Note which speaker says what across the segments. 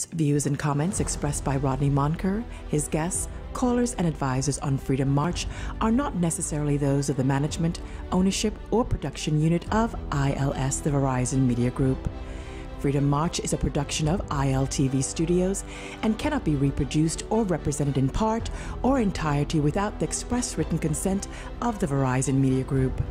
Speaker 1: thoughts, views, and comments expressed by Rodney Monker, his guests, callers, and advisors on Freedom March are not necessarily those of the management, ownership, or production unit of ILS, the Verizon Media Group. Freedom March is a production of ILTV Studios and cannot be reproduced or represented in part or entirety without the express written consent of the Verizon Media Group.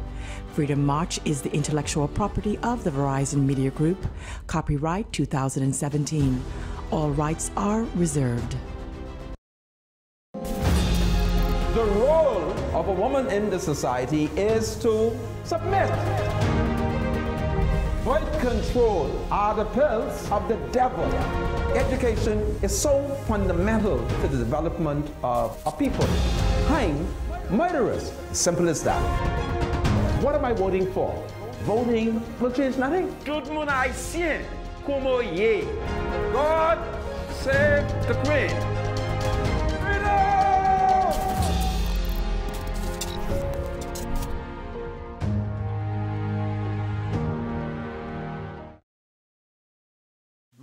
Speaker 1: Freedom March is the intellectual property of the Verizon Media Group. Copyright 2017. All rights are reserved.
Speaker 2: The role of a woman in the society is to submit. Birth control are the pills of the devil. Education is so fundamental to the development of a people. Hang murderers. Simple as that. What am I voting for? Voting will change nothing.
Speaker 3: Tout le monde haïtien, como yé. God save the Queen.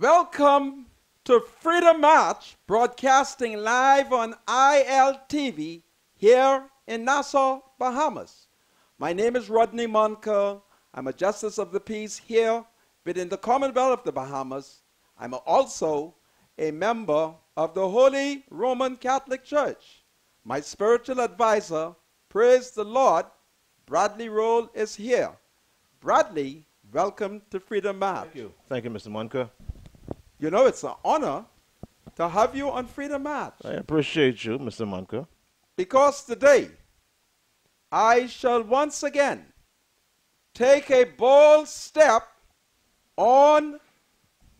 Speaker 2: Welcome to Freedom March, broadcasting live on ILTV here in Nassau, Bahamas. My name is Rodney Monker. I'm a Justice of the Peace here within the Commonwealth of the Bahamas. I'm also a member of the Holy Roman Catholic Church. My spiritual advisor, praise the Lord, Bradley Roll is here. Bradley, welcome to Freedom March.
Speaker 4: Thank you. Thank you, Mr. Monker.
Speaker 2: You know, it's an honor to have you on Freedom March.
Speaker 4: I appreciate you, Mr. Monker.
Speaker 2: Because today, I shall once again take a bold step on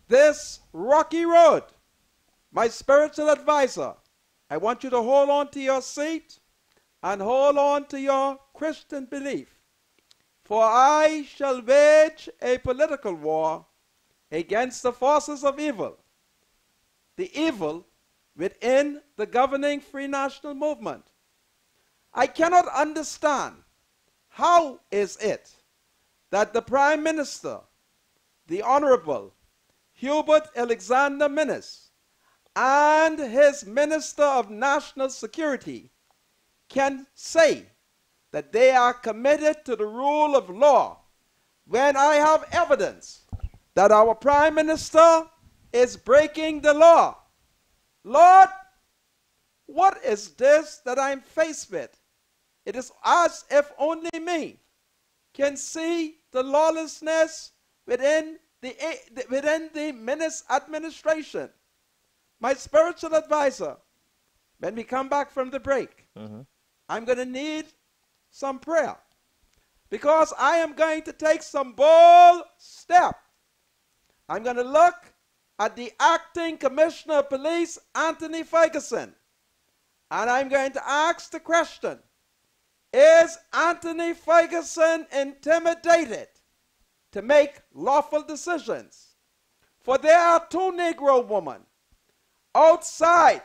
Speaker 2: this rocky road. My spiritual advisor, I want you to hold on to your seat and hold on to your Christian belief. For I shall wage a political war against the forces of evil, the evil within the governing Free National Movement. I cannot understand how is it that the Prime Minister, the Honorable Hubert Alexander Minnis, and his Minister of National Security can say that they are committed to the rule of law when I have evidence that our Prime Minister is breaking the law. Lord, what is this that I'm faced with? It is as if only me can see the lawlessness within the Minnis administration. My spiritual advisor, when we come back from the break, I'm going to need some prayer because I am going to take some bold steps. I'm going to look at the acting Commissioner of Police, Anthony Ferguson, and I'm going to ask the question, is Anthony Ferguson intimidated to make lawful decisions? For there are two Negro women outside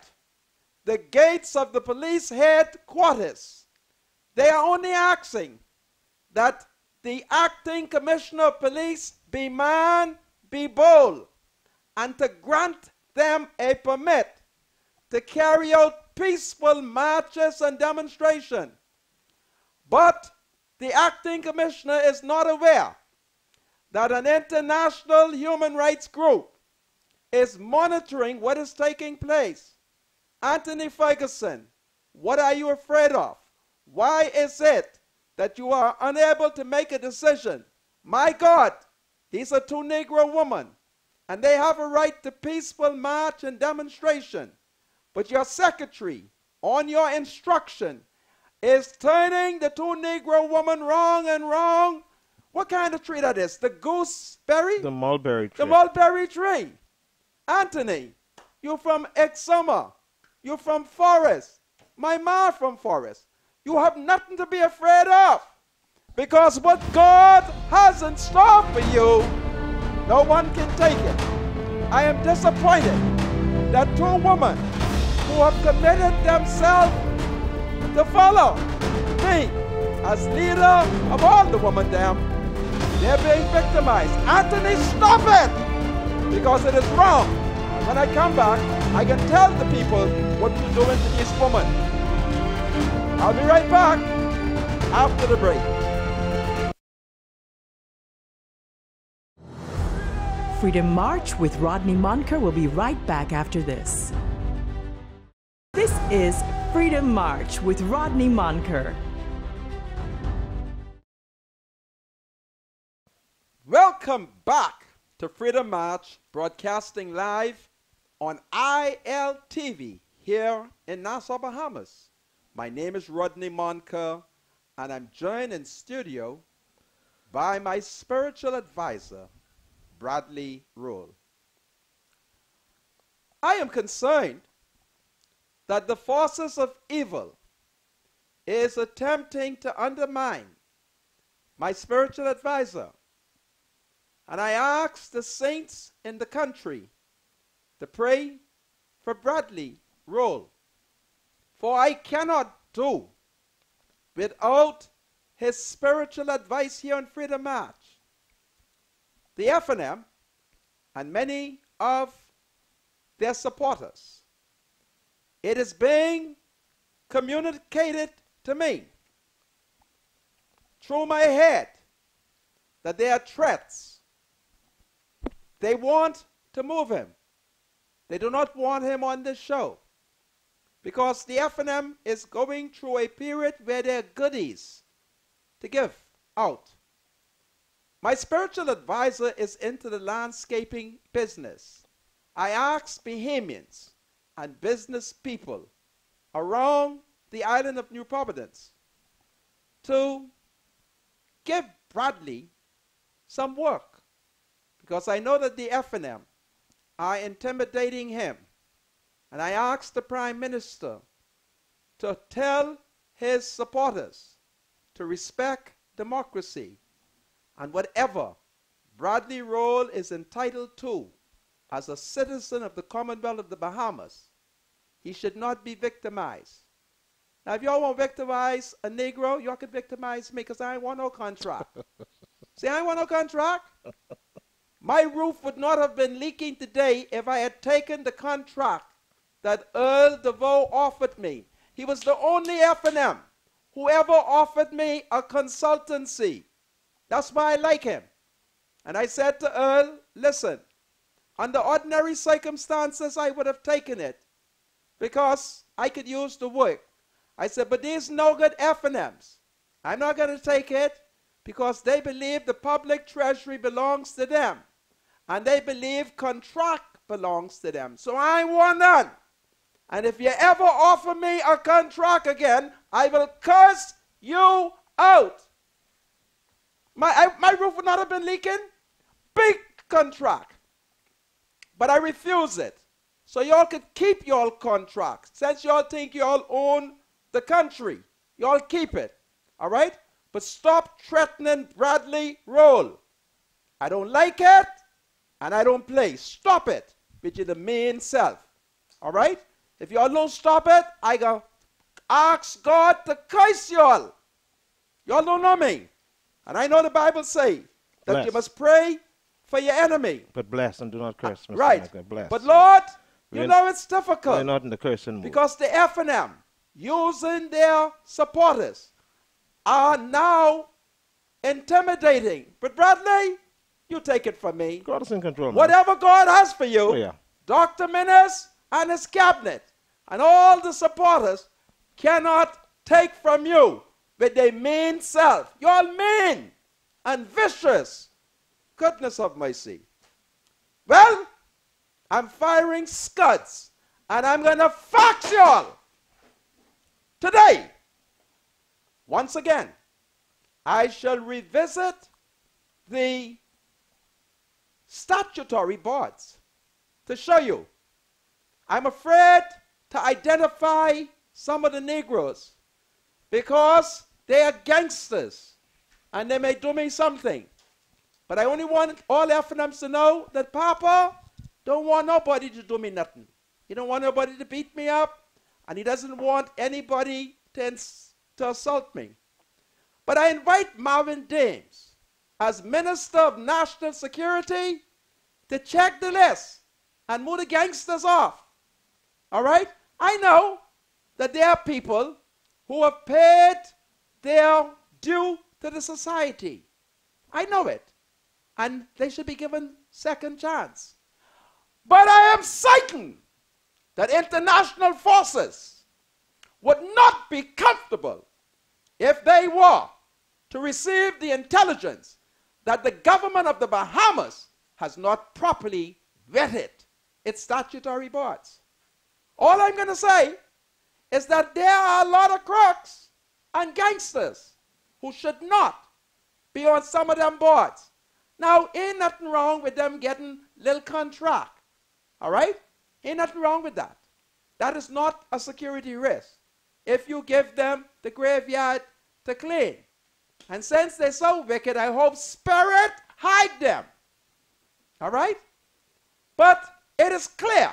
Speaker 2: the gates of the police headquarters. They are only asking that the acting Commissioner of Police be man, be bold, and to grant them a permit to carry out peaceful marches and demonstration. But the acting commissioner is not aware that an international human rights group is monitoring what is taking place. Anthony Ferguson, what are you afraid of? Why is it that you are unable to make a decision? My God, these are two Negro women, and they have a right to peaceful march and demonstration. But your secretary, on your instruction, is turning the two Negro women wrong and wrong. What kind of tree that is? The gooseberry?
Speaker 4: The mulberry tree.
Speaker 2: The mulberry tree. Anthony, you from Exuma. You from Forest. My ma from Forest. You have nothing to be afraid of. Because what God has in store for you, no one can take it. I am disappointed that two women who have committed themselves to follow me as leader of all the women them, they're being victimized. Anthony, stop it! Because it is wrong. when I come back, I can tell the people what we're doing to this woman. I'll be right back after the break.
Speaker 1: Freedom March with Rodney Monker will be right back after this. This is Freedom March with Rodney Monker.
Speaker 2: Welcome back to Freedom March, broadcasting live on ILTV here in Nassau, Bahamas. My name is Rodney Monker, and I'm joined in studio by my spiritual advisor, Bradley Rolle. I am concerned that the forces of evil is attempting to undermine my spiritual advisor. And I ask the saints in the country to pray for Bradley Rolle, for I cannot do without his spiritual advice here on Freedom March. The FNM and many of their supporters, it is being communicated to me through my head that there are threats. They want to move him. They do not want him on this show because the FNM is going through a period where there are goodies to give out. My spiritual advisor is into the landscaping business. I ask Bahamians and business people around the island of New Providence to give Bradley some work, because I know that the FNM are intimidating him. And I ask the Prime Minister to tell his supporters to respect democracy, and whatever Bradley Rolle is entitled to as a citizen of the Commonwealth of the Bahamas, he should not be victimized. Now, if y'all want to victimize a Negro, y'all can victimize me, because I ain't want no contract. See, I ain't want no contract. My roof would not have been leaking today if I had taken the contract that Earl DeVoe offered me. He was the only FNM who ever offered me a consultancy. That's why I like him. And I said to Earl, listen, under ordinary circumstances, I would have taken it because I could use the work. I said, but these no good FNMs, I'm not going to take it because they believe the public treasury belongs to them. And they believe contract belongs to them. So I want none. And if you ever offer me a contract again, I will curse you out. My roof would not have been leaking. Big contract. But I refuse it. So y'all could keep y'all contract. Since y'all think y'all own the country, y'all keep it. All right? But stop threatening Bradley Rolle. I don't like it, and I don't play. Stop it, which is the main self. All right? If y'all don't stop it, I go ask God to curse y'all. Y'all don't know me. And I know the Bible says that
Speaker 4: Bless.
Speaker 2: You must pray for your enemy.
Speaker 4: But bless and do not curse, Mr.
Speaker 2: Right.
Speaker 4: Michael. Bless.
Speaker 2: But Lord, you
Speaker 4: We're-
Speaker 2: know it's difficult.
Speaker 4: We're not in the cursing mood.
Speaker 2: Because the FNM, using their supporters, are now intimidating. But Bradley, you take it from me.
Speaker 4: God is in control, man.
Speaker 2: Whatever God has for you,
Speaker 4: Oh, yeah.
Speaker 2: Dr. Minnis and his cabinet and all the supporters cannot take from you with their mean self. You're mean and vicious. Goodness of mercy. Well, I'm firing scuds, and I'm going to fax y'all today. Once again, I shall revisit the statutory boards to show you. I'm afraid to identify some of the Negroes because they are gangsters and they may do me something. But I only want all FNMs to know that Papa don't want nobody to do me nothing. He don't want nobody to beat me up, and he doesn't want anybody to assault me. But I invite Marvin Dames, as Minister of National Security, to check the list and move the gangsters off. All right? I know that there are people who have paid their due to the society. I know it. And they should be given second chance. But I am certain that international forces would not be comfortable if they were to receive the intelligence that the government of the Bahamas has not properly vetted its statutory boards. All I'm going to say is that there are a lot of crooks and gangsters who should not be on some of them boards. Now, ain't nothing wrong with them getting little contract. All right? Ain't nothing wrong with that. That is not a security risk if you give them the graveyard to clean. And since they're so wicked, I hope spirit hide them. All right? But it is clear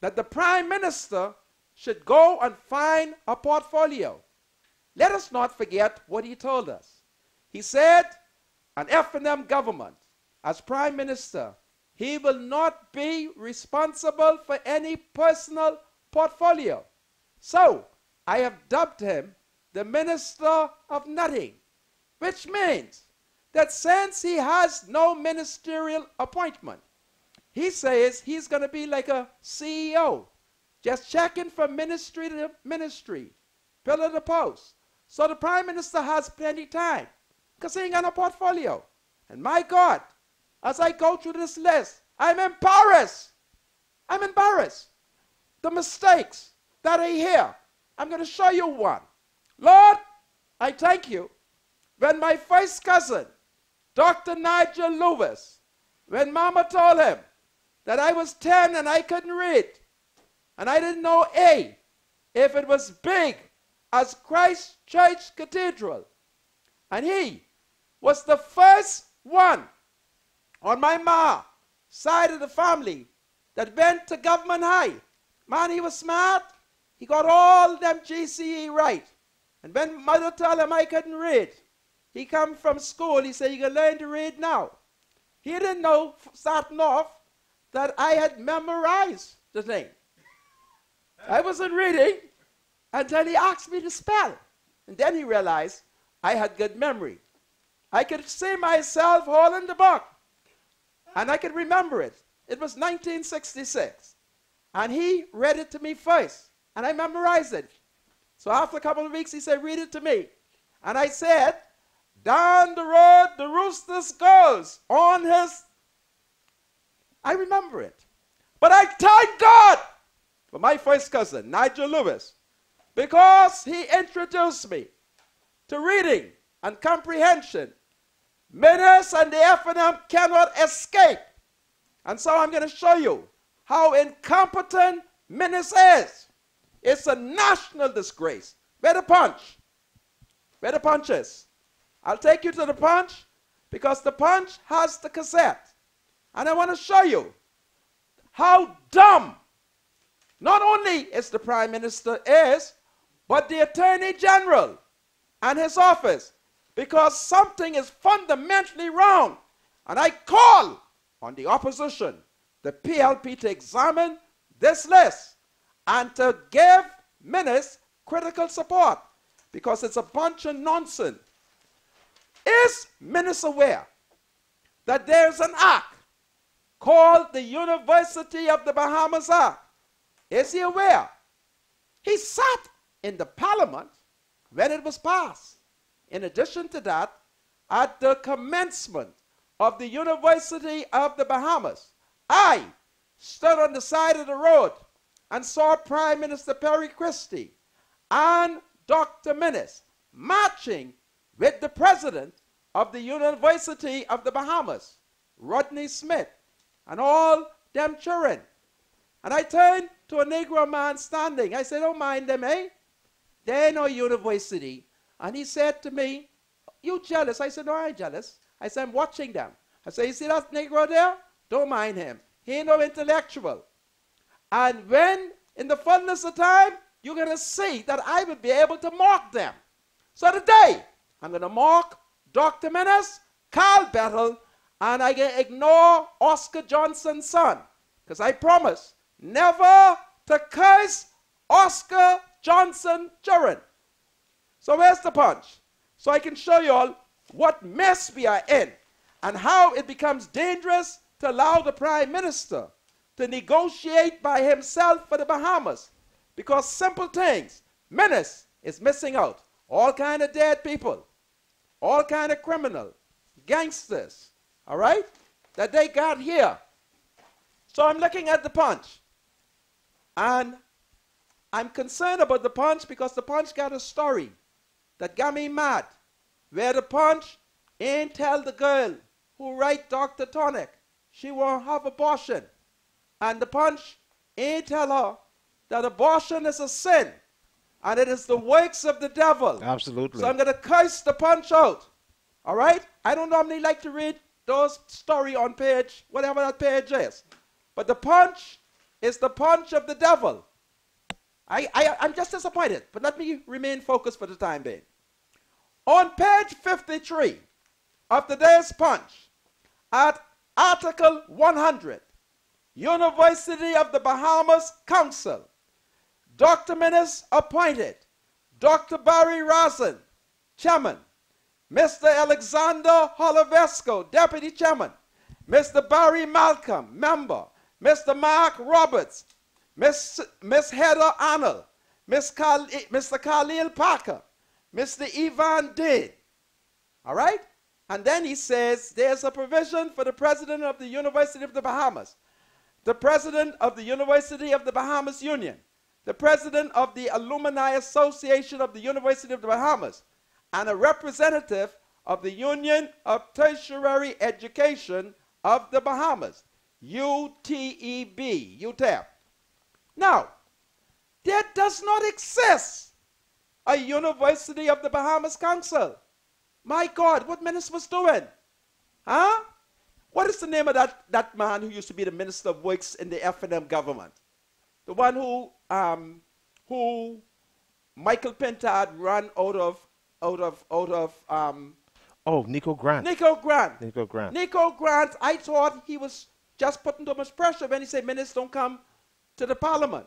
Speaker 2: that the Prime Minister should go and find a portfolio. Let us not forget what he told us. He said, an F&M government, as Prime Minister, he will not be responsible for any personal portfolio. So, I have dubbed him the Minister of Nothing, which means that since he has no ministerial appointment, he says he's going to be like a CEO, just checking from ministry to ministry, pillar to post. So the Prime Minister has plenty of time because he ain't got no portfolio. And my God, as I go through this list, I'm embarrassed. I'm embarrassed. The mistakes that are here, I'm going to show you one. Lord, I thank you. When my first cousin, Dr. Nigel Lewis, when Mama told him that I was 10 and I couldn't read, and I didn't know A, if it was big as Christ Church Cathedral, and he was the first one on my ma side of the family that went to government high. Man, he was smart. He got all them GCE right. And when mother told him I couldn't read, he come from school, he said, you can learn to read now. He didn't know, starting off, that I had memorized the thing. I wasn't reading until he asked me to spell. And then he realized I had good memory. I could see myself holding the book. And I could remember it. It was 1966. And he read it to me first. And I memorized it. So after a couple of weeks, he said, read it to me. And I said, down the road the roosters goes on his... I remember it. But I thank God for my first cousin, Nigel Lewis, because he introduced me to reading and comprehension. Menace and the F&M cannot escape. And so I'm going to show you how incompetent Menace is. It's a national disgrace. Where the punch? Where the punch is? I'll take you to the punch because the punch has the cassette. And I want to show you how dumb not only is the Prime Minister is, but the Attorney General and his office, because something is fundamentally wrong. And I call on the opposition, the PLP, to examine this list and to give Menace critical support, because it's a bunch of nonsense. Is Menace aware that there's an act called the University of the Bahamas Act? Is he aware? He sat in the parliament when it was passed. In addition to that, at the commencement of the University of the Bahamas, I stood on the side of the road and saw Prime Minister Perry Christie and Dr. Menace marching with the president of the University of the Bahamas, Rodney Smith, and all them children. And I turned to a Negro man standing. I said, don't mind them, eh? They ain't no university. And he said to me, you jealous? I said, no, I ain't jealous. I said, I'm watching them. I said, you see that Negro there? Don't mind him. He ain't no intellectual. And when, in the fullness of time, you're going to see that I will be able to mark them. So today, I'm going to mark Dr. Menace, Carl Bettel, and I can ignore Oscar Johnson's son, because I promise never to curse Oscar Johnson Curran. So where's the punch? So I can show you all what mess we are in and how it becomes dangerous to allow the Prime Minister to negotiate by himself for the Bahamas. Because simple things, menace is missing out. All kind of dead people, all kind of criminal, gangsters, all right, that they got here. So I'm looking at the punch. And I'm concerned about the punch because the punch got a story that got me mad. Where the punch ain't tell the girl who write Dr. Tonic she won't have abortion. And the punch ain't tell her that abortion is a sin and it is the works of the devil.
Speaker 4: Absolutely.
Speaker 2: So I'm going to curse the punch out. All right? I don't normally like to read those story on page, whatever that page is. But the punch is the punch of the devil. I'm just disappointed, but let me remain focused for the time being. On page 53 of today's punch, at Article 100, University of the Bahamas Council, Dr. Minnis appointed Dr. Barry Razin, Chairman, Mr. Alexander Holovesco, Deputy Chairman, Mr. Barry Malcolm, Member, Mr. Mark Roberts, Miss Heather Arnold, Mr. Khalil Parker, Mr. Ivan Dane. All right? And then he says there's a provision for the president of the University of the Bahamas, the president of the University of the Bahamas Union, the president of the Alumni Association of the University of the Bahamas, and a representative of the Union of Tertiary Education of the Bahamas, UTEB, UTEB. Now, there does not exist a University of the Bahamas Council. My God, what Minister was doing? Huh? What is the name of that man who used to be the Minister of Works in the F&M government? The one who Michael Pintard ran out of
Speaker 4: Oh, Nico Grant.
Speaker 2: Nico Grant.
Speaker 4: Nico Grant.
Speaker 2: Nico Grant, I thought he was just putting too much pressure when he said, Ministers don't come to the Parliament.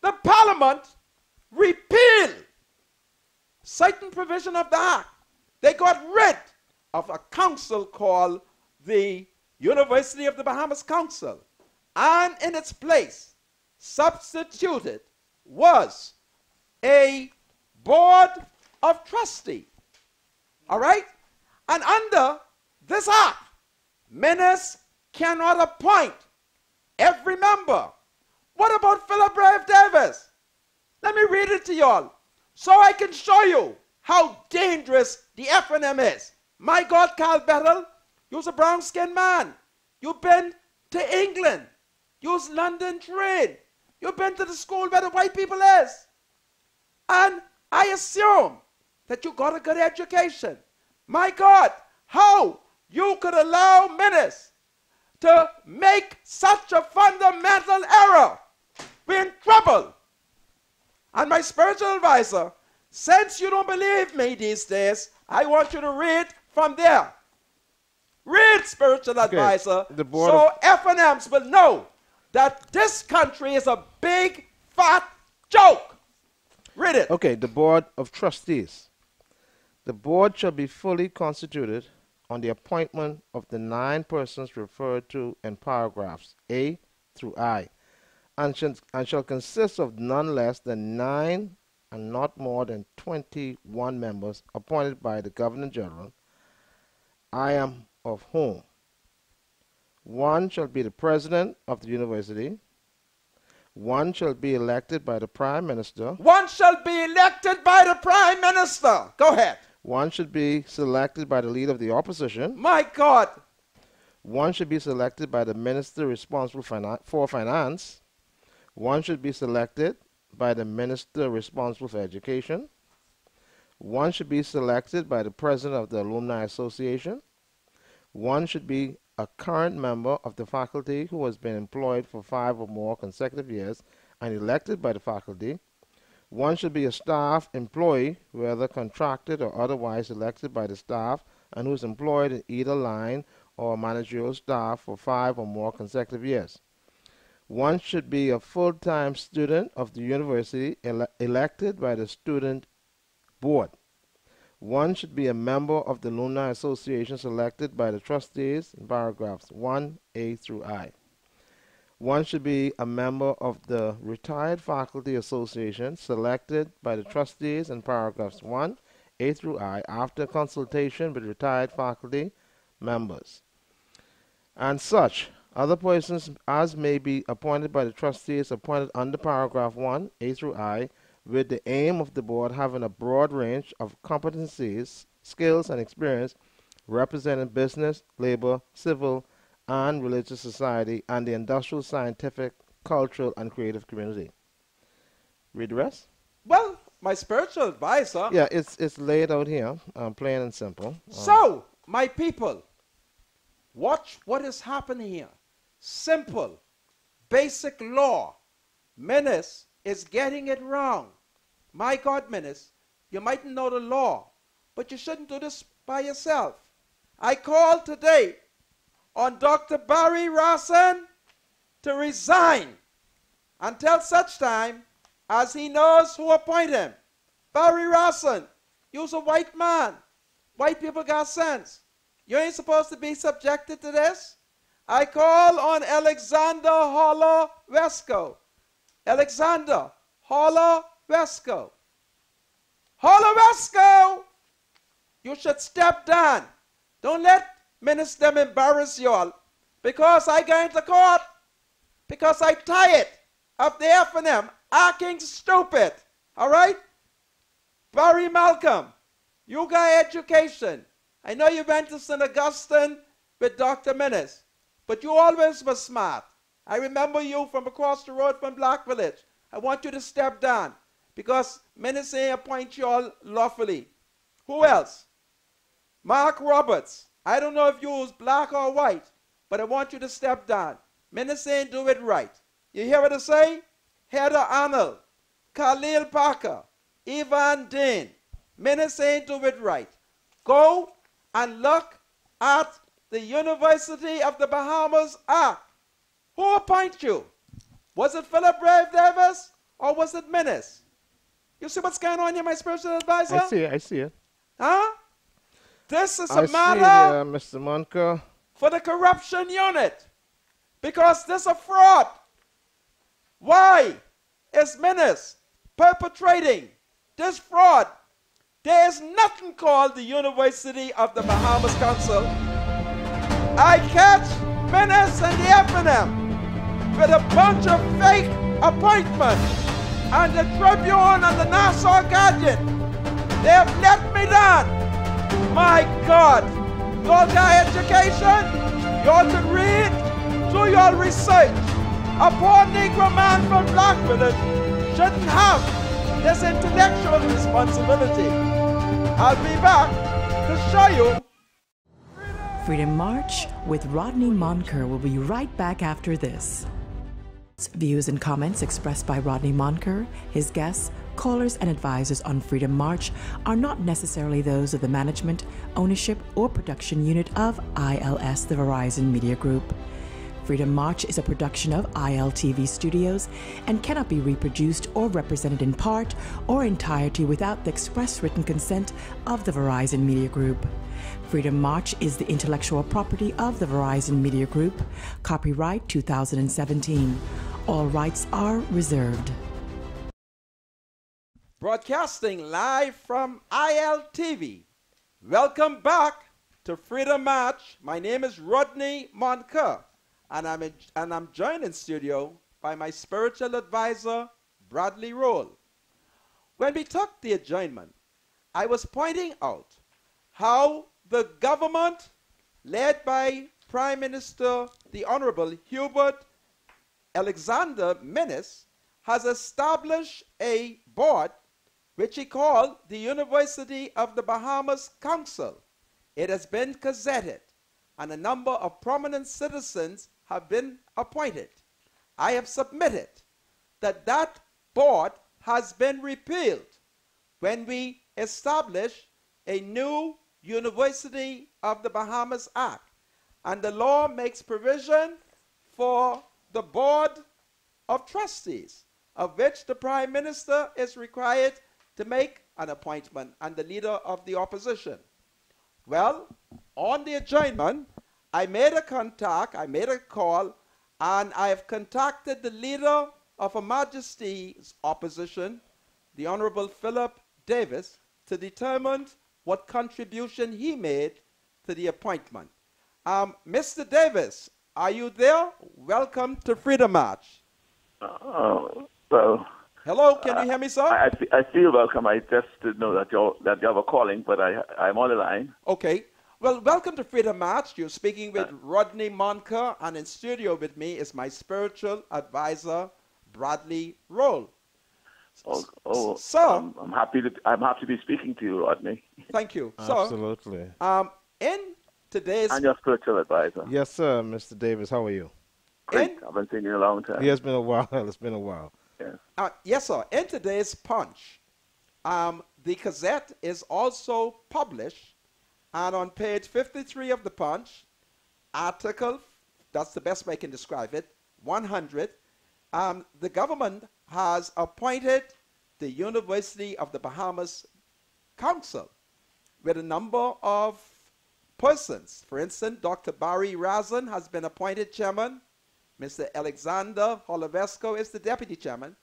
Speaker 2: The Parliament repealed certain provision of the Act. They got rid of a council called the University of the Bahamas Council. And in its place, substituted was a board of trustee. All right? And under this act, Minnis cannot appoint every member. What about Philip Brave Davis? Let me read it to y'all so I can show you how dangerous the F&M is. My God, Carl Bettel, you're a brown-skinned man. You've been to England. You're London trained. You've been to the school where the white people is. And I assume that you got a good education. My God, how you could allow Minnis to make such a fundamental error? We're in trouble. And my spiritual advisor, since you don't believe me these days, I want you to read from there. Read, spiritual advisor, so F&Ms will know that this country is a big, fat joke. Read it.
Speaker 4: Okay, the Board of Trustees. The board shall be fully constituted on the appointment of the 9 persons referred to in paragraphs A through I, and shall consist of none less than 9 and not more than 21 members appointed by the Governor General, I am of whom 1 shall be the president of the university, 1 shall be elected by the Prime Minister.
Speaker 2: 1 shall be elected by the Prime Minister. Go ahead.
Speaker 4: 1 should be selected by the leader of the opposition.
Speaker 2: My God.
Speaker 4: 1 should be selected by the minister responsible for finance. 1 should be selected by the minister responsible for education. 1 should be selected by the president of the Alumni Association. 1 should be a current member of the faculty who has been employed for 5 or more consecutive years and elected by the faculty. 1 should be a staff employee, whether contracted or otherwise elected by the staff, and who is employed in either line or managerial staff for 5 or more consecutive years. One should be a full-time student of the university elected by the student board. One should be a member of the Alumni Association selected by the trustees in paragraphs 1A through I. One should be a member of the Retired Faculty Association selected by the trustees in paragraphs 1A through I after consultation with retired faculty members. And such other persons as may be appointed by the trustees appointed under paragraph 1A through I, with the aim of the board having a broad range of competencies, skills, and experience representing business, labor, civil, and religious society, and the industrial, scientific, cultural, and creative community. Read the rest?
Speaker 2: Well, my spiritual advisor.
Speaker 4: Yeah, it's laid out here, plain and simple.
Speaker 2: So, my people, watch what is happening here. Simple, basic law. Menace is getting it wrong. My God, Menace, you mightn't know the law, but you shouldn't do this by yourself. I called today on Dr. Barry Rosson to resign until such time as he knows who appointed him. Barry Rosson, you're a white man. White people got sense. You ain't supposed to be subjected to this. I call on Alexander Holler Wesco. Alexander Holler Wesco. Holler Wesco! You should step down. Don't let ministers embarrass you all. Because I go into court. Because I tired of the F&M acting stupid. All right? Barry Malcolm, you got education. I know you went to St. Augustine with Dr. Menace, but you always were smart. I remember you from across the road from Black Village. I want you to step down because Menace ain't appoint you all lawfully. Who else? Mark Roberts. I don't know if you was black or white, but I want you to step down. Menace ain't do it right. You hear what I say? Heather Arnold, Khalil Parker, Ivan Dean. Menace ain't do it right. Go and look at the University of the Bahamas Act. Who appointed you? Was it Philip Brave Davis or was it Menace? You see what's going on here, my spiritual advisor?
Speaker 4: I see it.
Speaker 2: Huh? This is
Speaker 4: I
Speaker 2: a
Speaker 4: see
Speaker 2: matter
Speaker 4: it, Mr. Monker.
Speaker 2: for the corruption unit because this is a fraud. Why is Menace perpetrating this fraud? There is nothing called the University of the Bahamas Council. I catch Menace and the F&M with a bunch of fake appointments and the Tribune and the Nassau Guardian. They have let me down. My God, y'all got education, y'all can read, do your research. A poor Negro man from Black Village shouldn't have this intellectual responsibility. I'll be back to show you.
Speaker 1: Freedom March with Rodney Monker will be right back after this. Views and comments expressed by Rodney Monker, his guests, callers, and advisors on Freedom March are not necessarily those of the management, ownership, or production unit of ILS, the Verizon Media Group. Freedom March is a production of ILTV Studios and cannot be reproduced or represented in part or entirety without the express written consent of the Verizon Media Group. Freedom March is the intellectual property of the Verizon Media Group. Copyright 2017. All rights are reserved.
Speaker 2: Broadcasting live from ILTV. Welcome back to Freedom March. My name is Rodney Monker, and I'm joined in studio by my spiritual advisor, Bradley Roll. When we took the adjournment, I was pointing out how the government, led by Prime Minister the Honorable Hubert Alexander Menace, has established a board which he called the University of the Bahamas Council. It has been gazetted, and a number of prominent citizens have been appointed. I have submitted that that board has been repealed when we establish a new University of the Bahamas Act. And the law makes provision for the board of trustees, of which the Prime Minister is required to make an appointment and the leader of the opposition. Well, on the adjournment, I made a call, and I have contacted the leader of Her Majesty's opposition, the Honorable Philip Davis, to determine what contribution he made to the appointment. Mr. Davis, are you there? Welcome to Freedom March.
Speaker 5: Well.
Speaker 2: Hello, can you hear me, sir?
Speaker 5: I feel welcome. I just didn't know that you were calling, but I'm on the line.
Speaker 2: Okay. Well, welcome to Freedom March. You're speaking with Rodney Monker, and in studio with me is my spiritual advisor, Bradley Roll. Sir,
Speaker 5: I'm happy to be speaking to you, Rodney.
Speaker 2: Thank you.
Speaker 4: Absolutely.
Speaker 2: In today's...
Speaker 5: And your spiritual advisor.
Speaker 4: Yes, sir, Mr. Davis. How are you?
Speaker 5: Great. I've been seeing you a long time.
Speaker 4: Yeah, it's been a while. It's been a while.
Speaker 5: Yeah.
Speaker 2: Yes, sir. In today's Punch, the Gazette is also published, and on page 53 of the Punch, article, that's the best way I can describe it, 100, the government has appointed the University of the Bahamas Council with a number of persons. For instance, Dr. Barry Razan has been appointed chairman. Mr. Alexander Holovesco is the deputy chairman.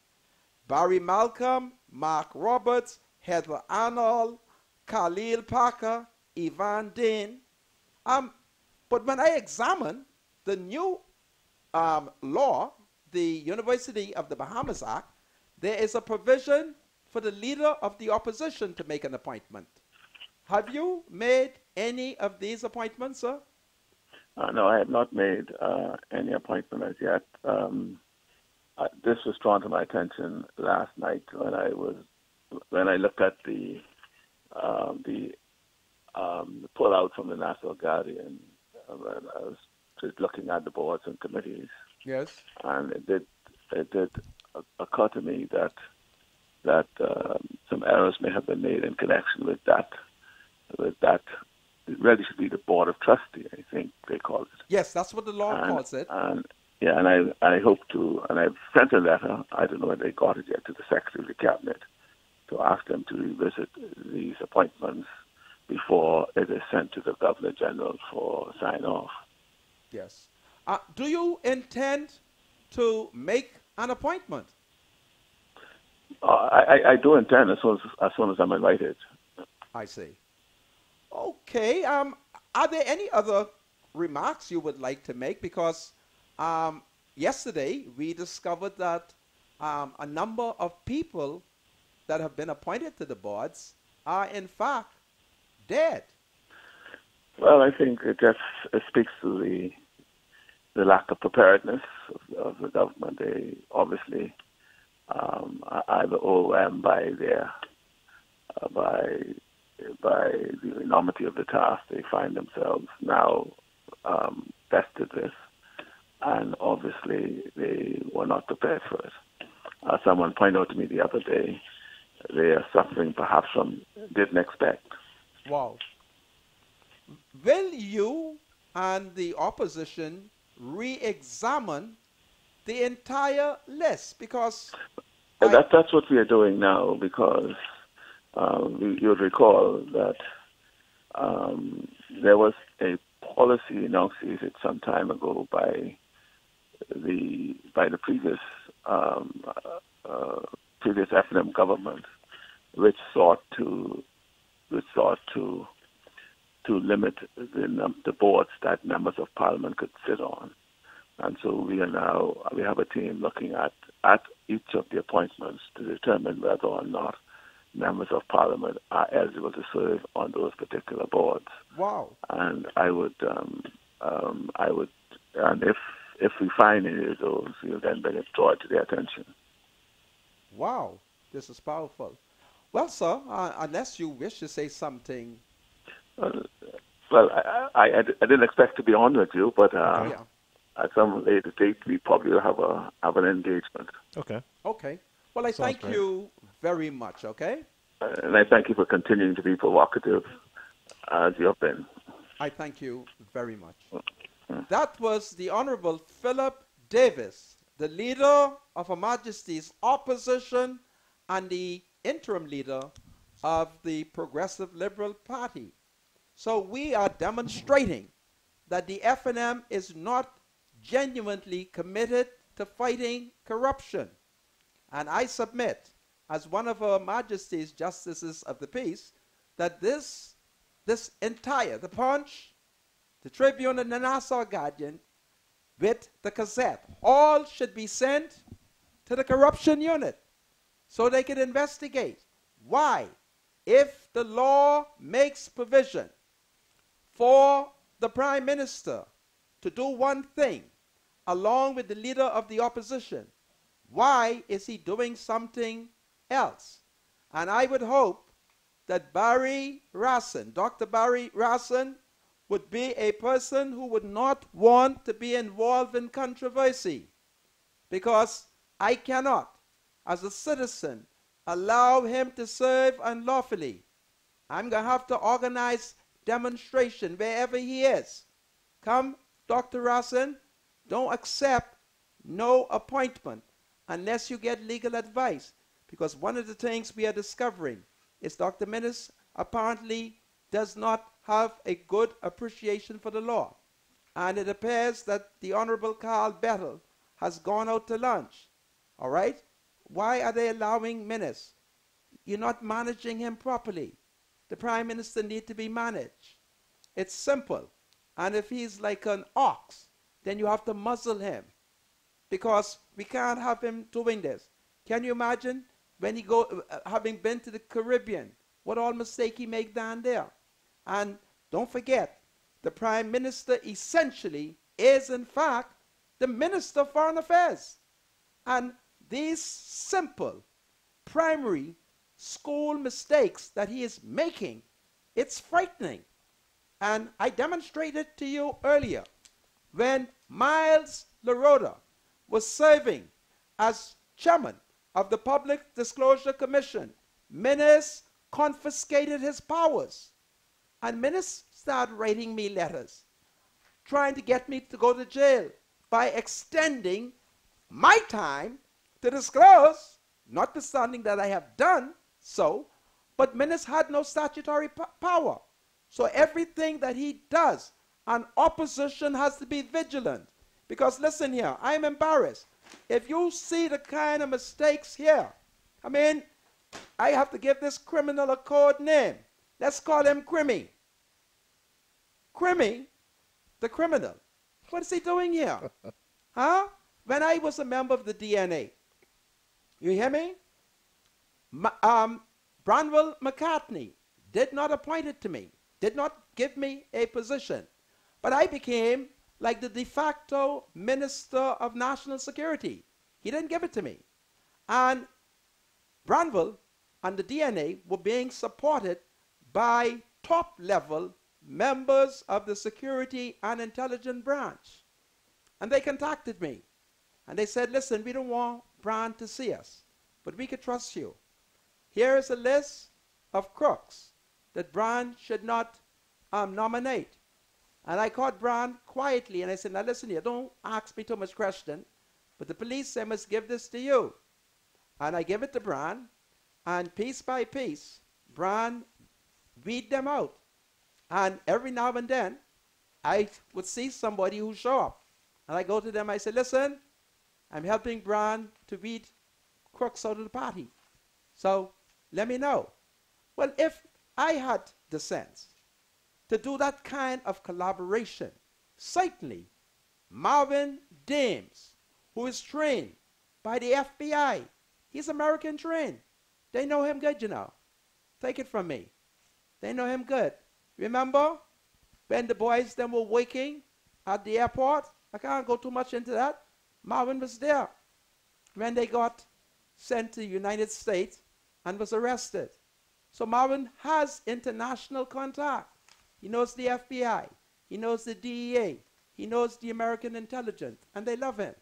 Speaker 2: Barry Malcolm, Mark Roberts, Heather Arnold, Khalil Parker, Ivan Dean. But when I examine the new law, the University of the Bahamas Act, there is a provision for the leader of the opposition to make an appointment. Have you made any of these appointments, sir?
Speaker 5: No, I have not made any appointment as yet. This was drawn to my attention last night when I looked at the pull-out from the National Guardian. I was just looking at the boards and committees.
Speaker 2: Yes.
Speaker 5: And it did occur to me that some errors may have been made in connection with that. It really should be the Board of Trustees, I think they call it.
Speaker 2: Yes, that's what the law calls it.
Speaker 5: And I hope to, and I've sent a letter, I don't know whether they got it yet, to the Secretary of the Cabinet to ask them to revisit these appointments before it is sent to the Governor General for sign-off.
Speaker 2: Yes. Do you intend to make an appointment?
Speaker 5: I do intend as soon as I'm invited.
Speaker 2: I see. Okay. Are there any other remarks you would like to make? Because yesterday we discovered that a number of people that have been appointed to the boards are in fact dead. Well,
Speaker 5: I think it speaks to the lack of preparedness of the government. They obviously are either overwhelmed by the enormity of the task they find themselves now vested with, and obviously they were not prepared for it. Someone pointed out to me the other day, they are suffering perhaps from didn't expect.
Speaker 2: Wow. Will you and the opposition re-examine the entire list? Because
Speaker 5: that's what we are doing now, because you'll recall that there was a policy enunciated some time ago by the previous FNM government, which sought to limit the boards that members of parliament could sit on. And so we have a team looking at each of the appointments to determine whether or not members of parliament are eligible to serve on those particular boards.
Speaker 2: Wow.
Speaker 5: And and if we find any of those, we'll then bring it forward to their attention.
Speaker 2: Wow, this is powerful. Well, sir, unless you wish to say something.
Speaker 5: Well, I didn't expect to be on with you, but at some later date, we probably will have an engagement.
Speaker 2: Okay. Well, I thank you very much, okay?
Speaker 5: And I thank you for continuing to be provocative as you have been.
Speaker 2: I thank you very much. That was the Honorable Philip Davis, the leader of Her Majesty's opposition and the interim leader of the Progressive Liberal Party. So we are demonstrating that the FNM is not genuinely committed to fighting corruption. And I submit, as one of Her Majesty's Justices of the Peace, that this entire, the Punch, the Tribune, and the Nassau Guardian, with the Gazette, all should be sent to the corruption unit so they can investigate. Why? If the law makes provision for the Prime Minister to do one thing along with the leader of the opposition, why is he doing something else? And I would hope that Barry Rassin, Dr. Barry Rassin, would be a person who would not want to be involved in controversy, because I cannot, as a citizen, allow him to serve unlawfully. I'm going to have to organize demonstration wherever he is. Come, Dr. Rassin, don't accept no appointment unless you get legal advice, because one of the things we are discovering is Dr. Minnis apparently does not have a good appreciation for the law. And it appears that the Honorable Carl Bettel has gone out to lunch. All right? Why are they allowing Minnis? You're not managing him properly. The Prime Minister needs to be managed. It's simple. And if he's like an ox, then you have to muzzle him, because we can't have him doing this. Can you imagine when he having been to the Caribbean, what all mistake he make down there? And don't forget, the Prime Minister essentially is in fact the Minister of Foreign Affairs. And these simple primary school mistakes that he is making, it's frightening. And I demonstrated to you earlier when Miles LaRota was serving as chairman of the Public Disclosure Commission. Minnis confiscated his powers. And Minnis started writing me letters, trying to get me to go to jail by extending my time to disclose, notwithstanding that I have done so, but Minnis had no statutory power. So everything that he does, an opposition has to be vigilant. Because listen here, I'm embarrassed. If you see the kind of mistakes here, I mean, I have to give this criminal a code name. Let's call him Crimmy. Crimmy, the criminal. What is he doing here? Huh? When I was a member of the DNA, you hear me? Branwell McCartney did not appoint it to me, did not give me a position. But I became like the de facto Minister of National Security. He didn't give it to me. And Branwell and the DNA were being supported by top-level members of the Security and Intelligence Branch. And they contacted me. And they said, listen, we don't want Brand to see us, but we could trust you. Here is a list of crooks that Brand should not nominate. And I called Brand quietly and I said, now listen here, don't ask me too much question, but the police say I must give this to you. And I give it to Brand, and piece by piece, Brand weed them out. And every now and then, I would see somebody who show up. And I go to them, I say, listen, I'm helping Brand to weed crooks out of the party. So let me know. Well, if I had the sense to do that kind of collaboration, certainly Marvin Dames, who is trained by the FBI, he's American trained. They know him good, you know. Take it from me. They know him good. Remember when the boys then were waking at the airport? I can't go too much into that. Marvin was there when they got sent to the United States and was arrested. So Marvin has international contact. He knows the FBI. He knows the DEA. He knows the American intelligence. And they love him.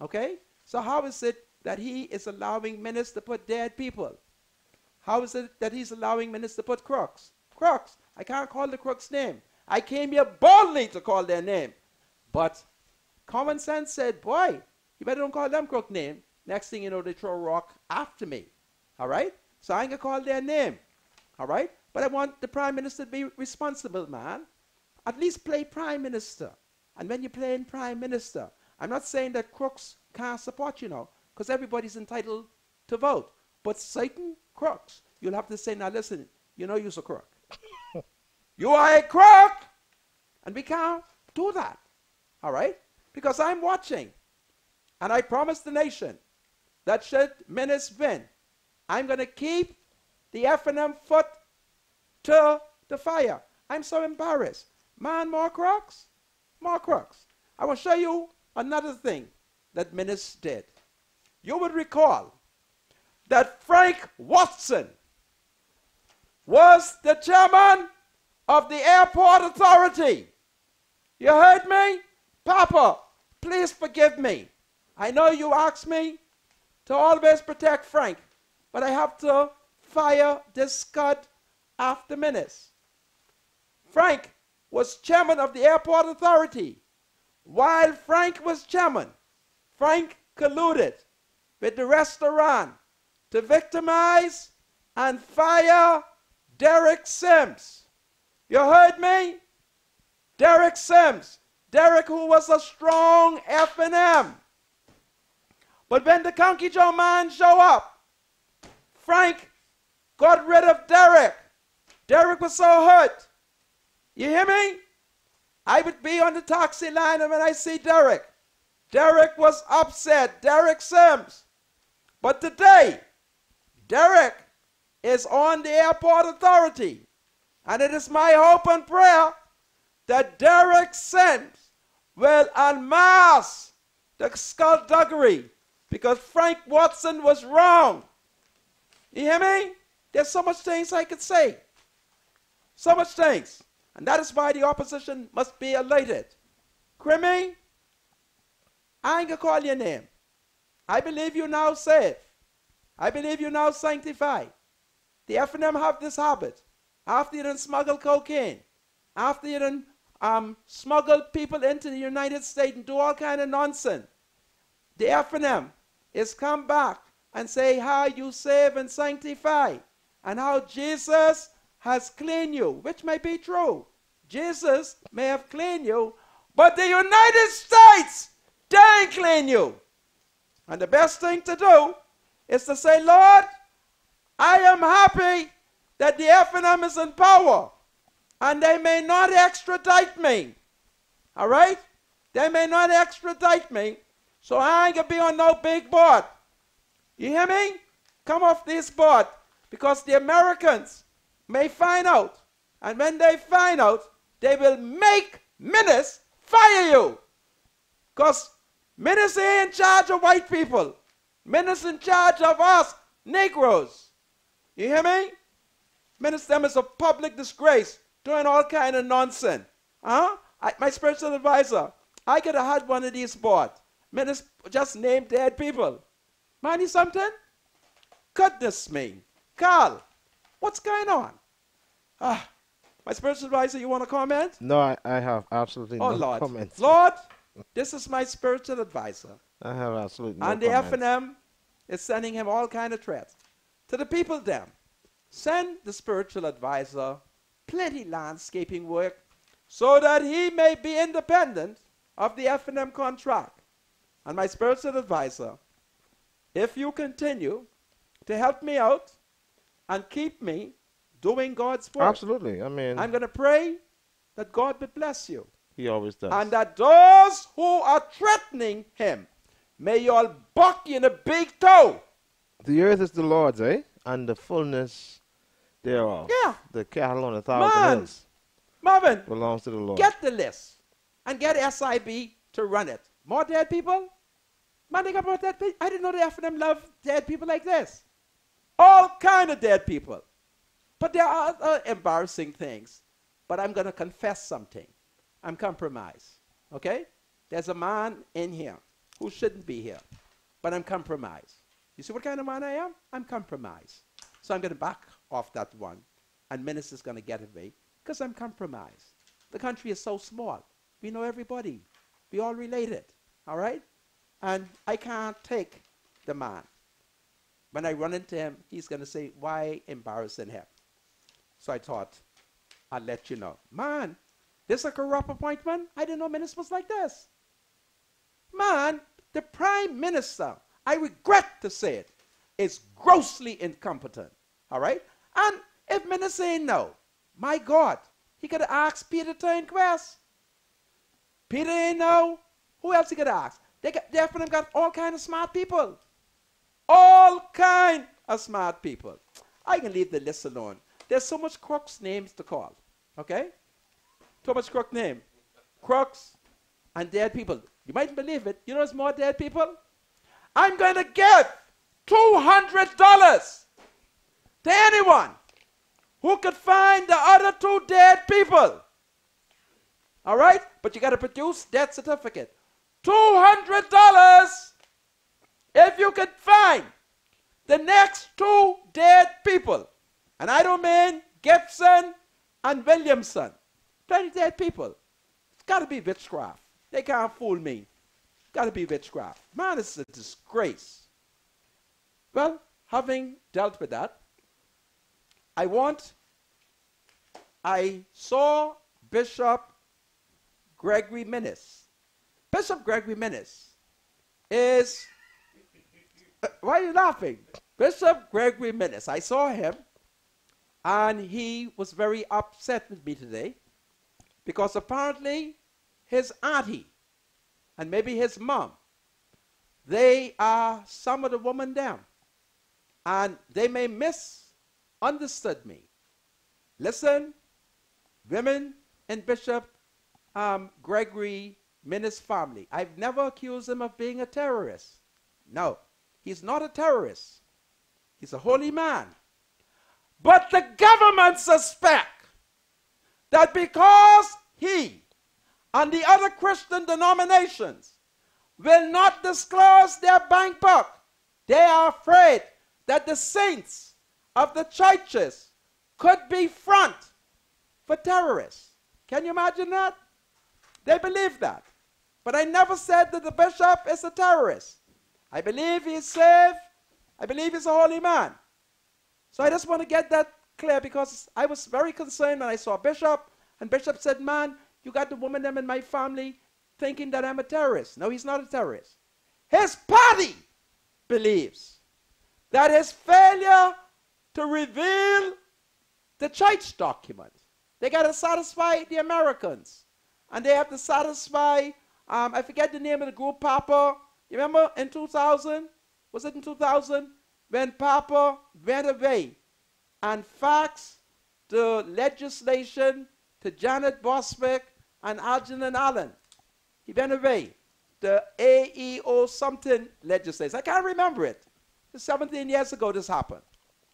Speaker 2: Okay? So how is it that he is allowing Minnis to put dead people? How is it that he's allowing Minnis to put crooks? Crooks. I can't call the crook's name. I came here boldly to call their name. But common sense said, boy, You better don't call them crook name. Next thing you know, they throw a rock after me. All right? So I ain't going to call their name. All right? But I want the prime minister to be responsible, man. At least play prime minister. And when you're playing prime minister, I'm not saying that crooks can't support you now, because everybody's entitled to vote. But certain crooks, you'll have to say, now listen, you know you're a crook. You are a crook! And we can't do that. All right? Because I'm watching. And I promised the nation that should Menace win, I'm going to keep the F&M foot to the fire. I'm so embarrassed. Man, more crooks? More crooks. I will show you another thing that Menace did. You would recall that Frank Watson was the chairman of the airport authority. You heard me? Papa, please forgive me. I know you asked me to always protect Frank, but I have to fire this scud after Menace. Frank was chairman of the airport authority. While Frank was chairman, Frank colluded with the restaurant to victimize and fire Derek Sims. You heard me? Derek Sims. Derek, who was a strong F&M. But when the Conky Joe man show up, Frank got rid of Derek. Derek was so hurt. You hear me? I would be on the taxi line, and when I see Derek, Derek was upset. Derek Sims. But today, Derek is on the airport authority. And it is my hope and prayer that Derek Sims will unmask the skullduggery, because Frank Watson was wrong. You hear me? There's so much things I could say. So much things. And that is why the opposition must be elated. Crimmy, I ain't going to call your name. I believe you now saved. I believe you now sanctified. The F&M have this habit. After you done smuggle cocaine, after you done smuggle people into the United States and do all kind of nonsense, the F&M is come back and say how you save and sanctify and how Jesus has cleaned you, which may be true. Jesus may have cleaned you, but the United States didn't clean you. And the best thing to do is to say, Lord, I am happy that the F&M is in power, and they may not extradite me. All right? They may not extradite me, so I ain't going to be on no big board. You hear me? Come off this board, because the Americans may find out, and when they find out, they will make Menace fire you. Because Menace ain't in charge of white people. Menace in charge of us, Negroes. You hear me? Menace them is a public disgrace, doing all kind of nonsense. My spiritual advisor, I could have had one of these boards. Menace just named dead people. Mind you something? Goodness me. Carl, what's going on? My spiritual advisor, you want to comment?
Speaker 4: No, I have absolutely no
Speaker 2: Lord.
Speaker 4: comments.
Speaker 2: Lord, this is my spiritual advisor.
Speaker 4: I have absolutely no
Speaker 2: And the
Speaker 4: comments.
Speaker 2: F&M is sending him all kind of threats. To the people them, send the spiritual advisor plenty landscaping work so that he may be independent of the F&M contract. And my spiritual advisor, if you continue to help me out and keep me doing God's work,
Speaker 4: Absolutely. I mean,
Speaker 2: I'm going to pray that God will bless you.
Speaker 4: he always does.
Speaker 2: And that those who are threatening him, may you all buck you in the big toe.
Speaker 4: The earth is the Lord's, eh? And the fullness thereof.
Speaker 2: Yeah.
Speaker 4: The cattle on 1,000
Speaker 2: Man,
Speaker 4: hills
Speaker 2: Marvin,
Speaker 4: belongs to the Lord.
Speaker 2: get the list and get SIB to run it. More dead people? Man, they got more dead people. I didn't know the F&M love dead people like this. All kind of dead people. But there are other embarrassing things. But I'm going to confess something. I'm compromised. Okay? There's a man in here who shouldn't be here. But I'm compromised. You see what kind of man I am? I'm compromised. So I'm going to back off that one. And Minister's going to get away because I'm compromised. The country is so small. We know everybody. We all related. All right? And I can't take the man. When I run into him, he's going to say, why embarrassing him? So I thought, I'll let you know. Man, this is a corrupt appointment? I didn't know ministers was like this. Man, the prime minister, I regret to say it, is grossly incompetent. All right? And if minister ain't no, my God, he could have asked Peter to inquest. Peter ain't know. Who else he could have asked? They definitely got all kind of smart people. All kind of smart people. I can leave the list alone. There's so much crooks names to call. Okay? So much crook name. Crooks and dead people. You might believe it. You know there's more dead people? I'm going to give $200 to anyone who could find the other 2 dead people. All right? But you got to produce death certificate. $200 if you could find the next 2 dead people. And I don't mean Gibson and Williamson. 20 dead people. It's got to be witchcraft. They can't fool me. It's got to be witchcraft. Man, it's a disgrace. Well, having dealt with that, I saw Bishop Gregory Minnis. Bishop Gregory Minnis is, why are you laughing? Bishop Gregory Minnis. I saw him, and he was very upset with me today because apparently his auntie and maybe his mom, they are some of the women down, and they may misunderstood me. Listen, women in Bishop Gregory Minnis' family, I've never accused him of being a terrorist. No, he's not a terrorist. He's a holy man. But the government suspect that because he and the other Christian denominations will not disclose their bank book, they are afraid that the saints of the churches could be front for terrorists. Can you imagine that? They believe that. But I never said that the bishop is a terrorist. I believe he's saved. I believe he's a holy man. So I just want to get that clear because I was very concerned when I saw Bishop, and Bishop said, man, you got the woman them in my family thinking that I'm a terrorist. No, he's not a terrorist. His party believes that his failure to reveal the church documents, they got to satisfy the Americans. And they have to satisfy, I forget the name of the group, Papa. You remember in 2000? Was it in 2000? When Papa went away and faxed the legislation to Janet Boswick and Algernon Allen. He went away. The AEO something legislation. I can't remember it. 17 years ago this happened.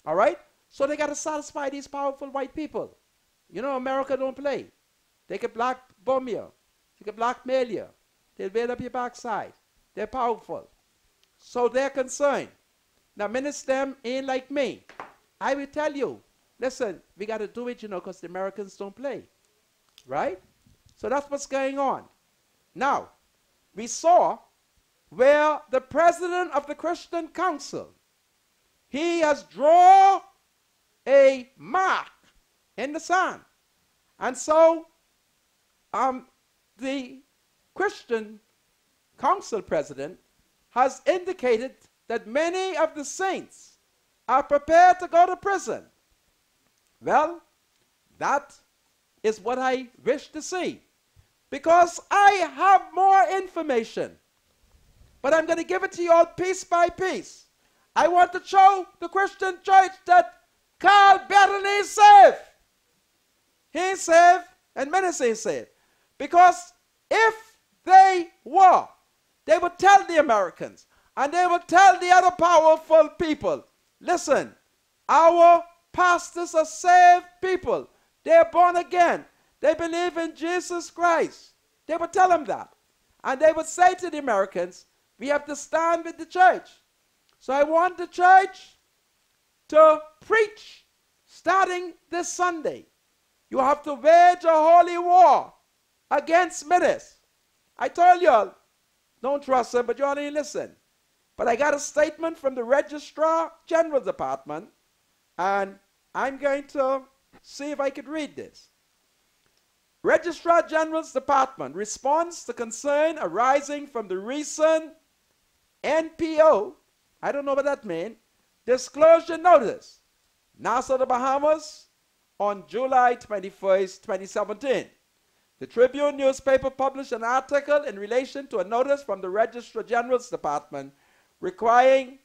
Speaker 2: All right? So they got to satisfy these powerful white people. You know, America don't play. They can bomb you. They can blackmail you. They'll bail up your backside. They're powerful. So they're concerned. Now, ministers ain't like me. I will tell you, listen, we got to do it, you know, because the Americans don't play. Right? So that's what's going on. Now, we saw where the president of the Christian Council, he has drawn a mark in the sand. And so the Christian Council president has indicated that many of the saints are prepared to go to prison. Well, that is what I wish to see, because I have more information, but I'm going to give it to you all piece by piece. I want to show the Christian church that Carl Bettany is saved. He's saved, and ministers ain't saved. Because if they were, they would tell the Americans, and they would tell the other powerful people, listen, our pastors are saved people. They're born again. They believe in Jesus Christ. They would tell them that. And they would say to the Americans, we have to stand with the church. So I want the church to preach starting this Sunday. You have to wage a holy war against ministers. I told you all, Don't trust him, but you ought to listen. But I got a statement from the Registrar General Department, and I'm going to see if I could read this. Registrar General's Department responds to concern arising from the recent NPO, I don't know what that means, disclosure notice, Nassau, the Bahamas, on July 21st, 2017. The Tribune newspaper published an article in relation to a notice from the Registrar General's Department requiring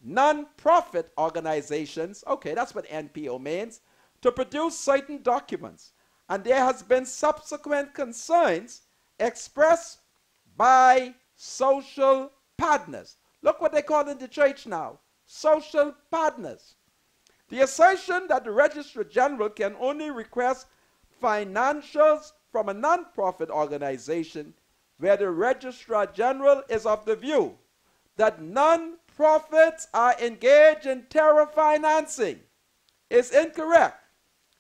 Speaker 2: non-profit organizations, okay, that's what NPO means, to produce certain documents. And there has been subsequent concerns expressed by social partners. Look what they call in the church now, social partners. The assertion that the Registrar General can only request financials from a non-profit organization where the Registrar General is of the view that non-profits are engaged in terror financing is incorrect,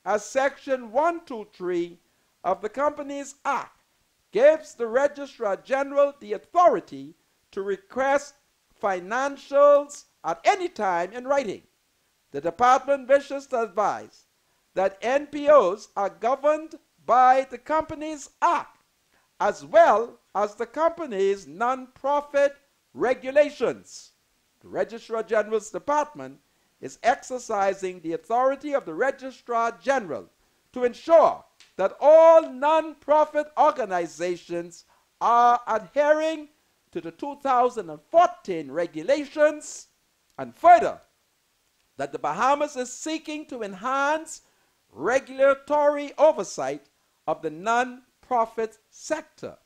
Speaker 2: as Section 123 of the Companies Act gives the Registrar General the authority to request financials at any time in writing. The department wishes to advise that NPOs are governed by the Companies Act as well as the company's non-profit regulations. The Registrar General's Department is exercising the authority of the Registrar General to ensure that all non-profit organizations are adhering to the 2014 regulations, and further, that the Bahamas is seeking to enhance regulatory oversight of the non-profit sector.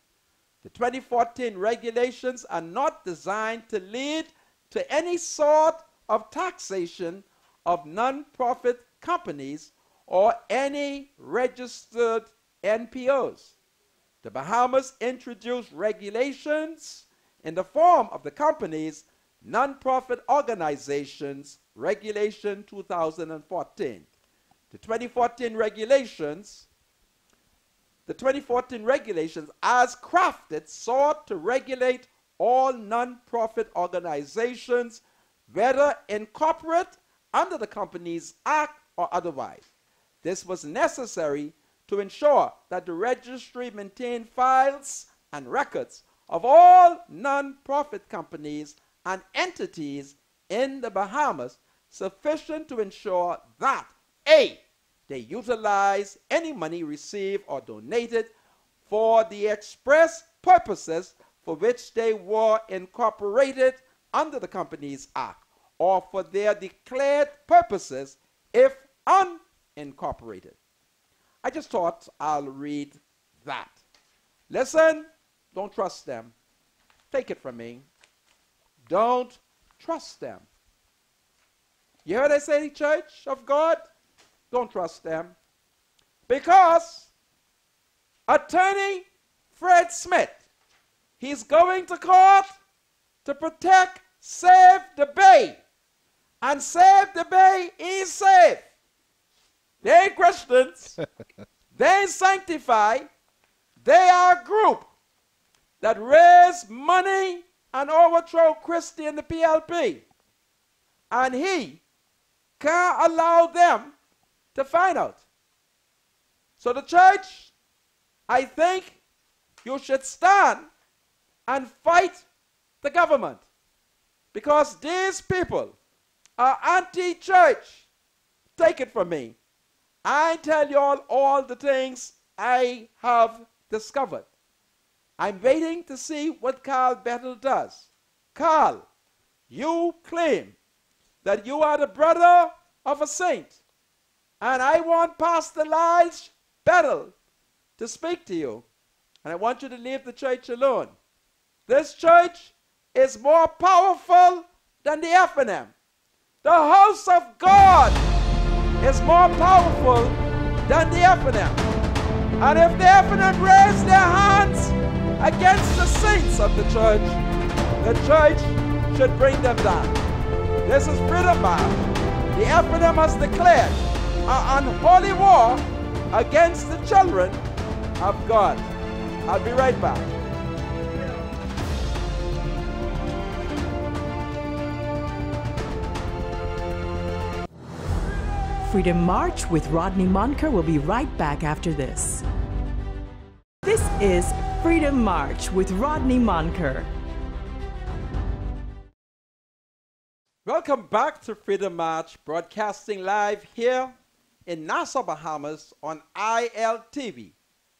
Speaker 2: The 2014 regulations are not designed to lead to any sort of taxation of non-profit companies or any registered NPOs. The Bahamas introduced regulations in the form of the company's non-profit organizations Regulation 2014. The 2014 regulations as crafted sought to regulate all non-profit organizations, whether incorporate under the Companies Act or otherwise. This was necessary to ensure that the registry maintained files and records of all non-profit companies and entities in the Bahamas sufficient to ensure that A, they utilize any money received or donated for the express purposes for which they were incorporated under the Companies Act, or for their declared purposes if unincorporated. I just thought I'll read that. Listen, don't trust them. Take it from me. Don't trust them. You heard I say, Church of God? Don't trust them. Because Attorney Fred Smith, he's going to court to protect Save the Bay. And Save the Bay is safe. They ain't Christians. They ain't sanctified. They are a group that raise money and overthrow Christie and the PLP. And he can't allow them to find out. So the church, I think you should stand and fight the government, because these people are anti-church. Take it from me. I tell you all the things I have discovered. I'm waiting to see what Carl Bettel does. Carl, you claim that you are the brother of a saint, and I want Pastor Lige Bettel to speak to you, and I want you to leave the church alone. This church is more powerful than the F&M. The house of God is more powerful than the F&M. And if the F&M raise their hands against the saints of the church should bring them down. This is Freedom March. The F&M has declared an unholy war against the children of God. I'll be right back.
Speaker 1: Freedom March with Rodney Monker. We'll be right back after this. This is Freedom March with Rodney Monker.
Speaker 2: Welcome back to Freedom March, broadcasting live here in Nassau, Bahamas on ILTV.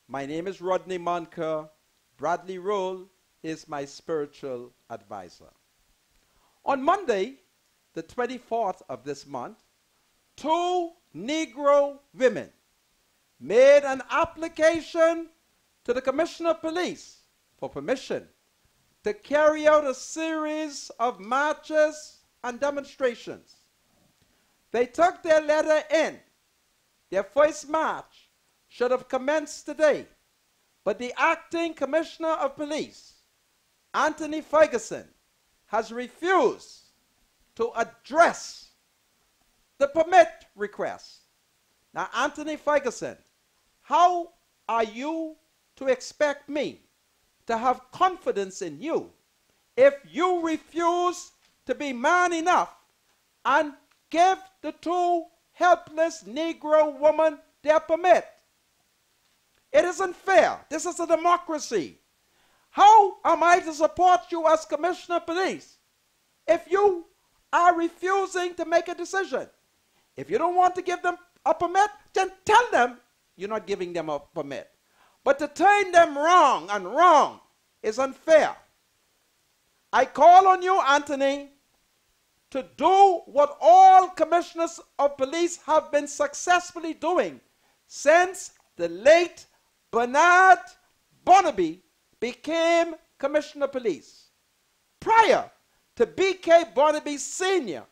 Speaker 2: My name is Rodney Monker. Bradley Roll is my spiritual advisor. On Monday, the 24th of this month, 2 Negro women made an application to the Commissioner of Police for permission to carry out a series of marches and demonstrations. They took their letter in. Their first march should have commenced today, but the acting Commissioner of Police, Anthony Ferguson, has refused to address the permit request. Now, Anthony Ferguson, how are you to expect me to have confidence in you if you refuse to be man enough and give the 2 helpless Negro women their permit? It isn't fair. This is a democracy. How am I to support you as Commissioner of Police if you are refusing to make a decision? If you don't want to give them a permit, then tell them you're not giving them a permit. But to turn them wrong and wrong is unfair. I call on you, Anthony, to do what all commissioners of police have been successfully doing since the late Bernard Barnaby became Commissioner of Police. Prior to B.K. Barnaby Sr.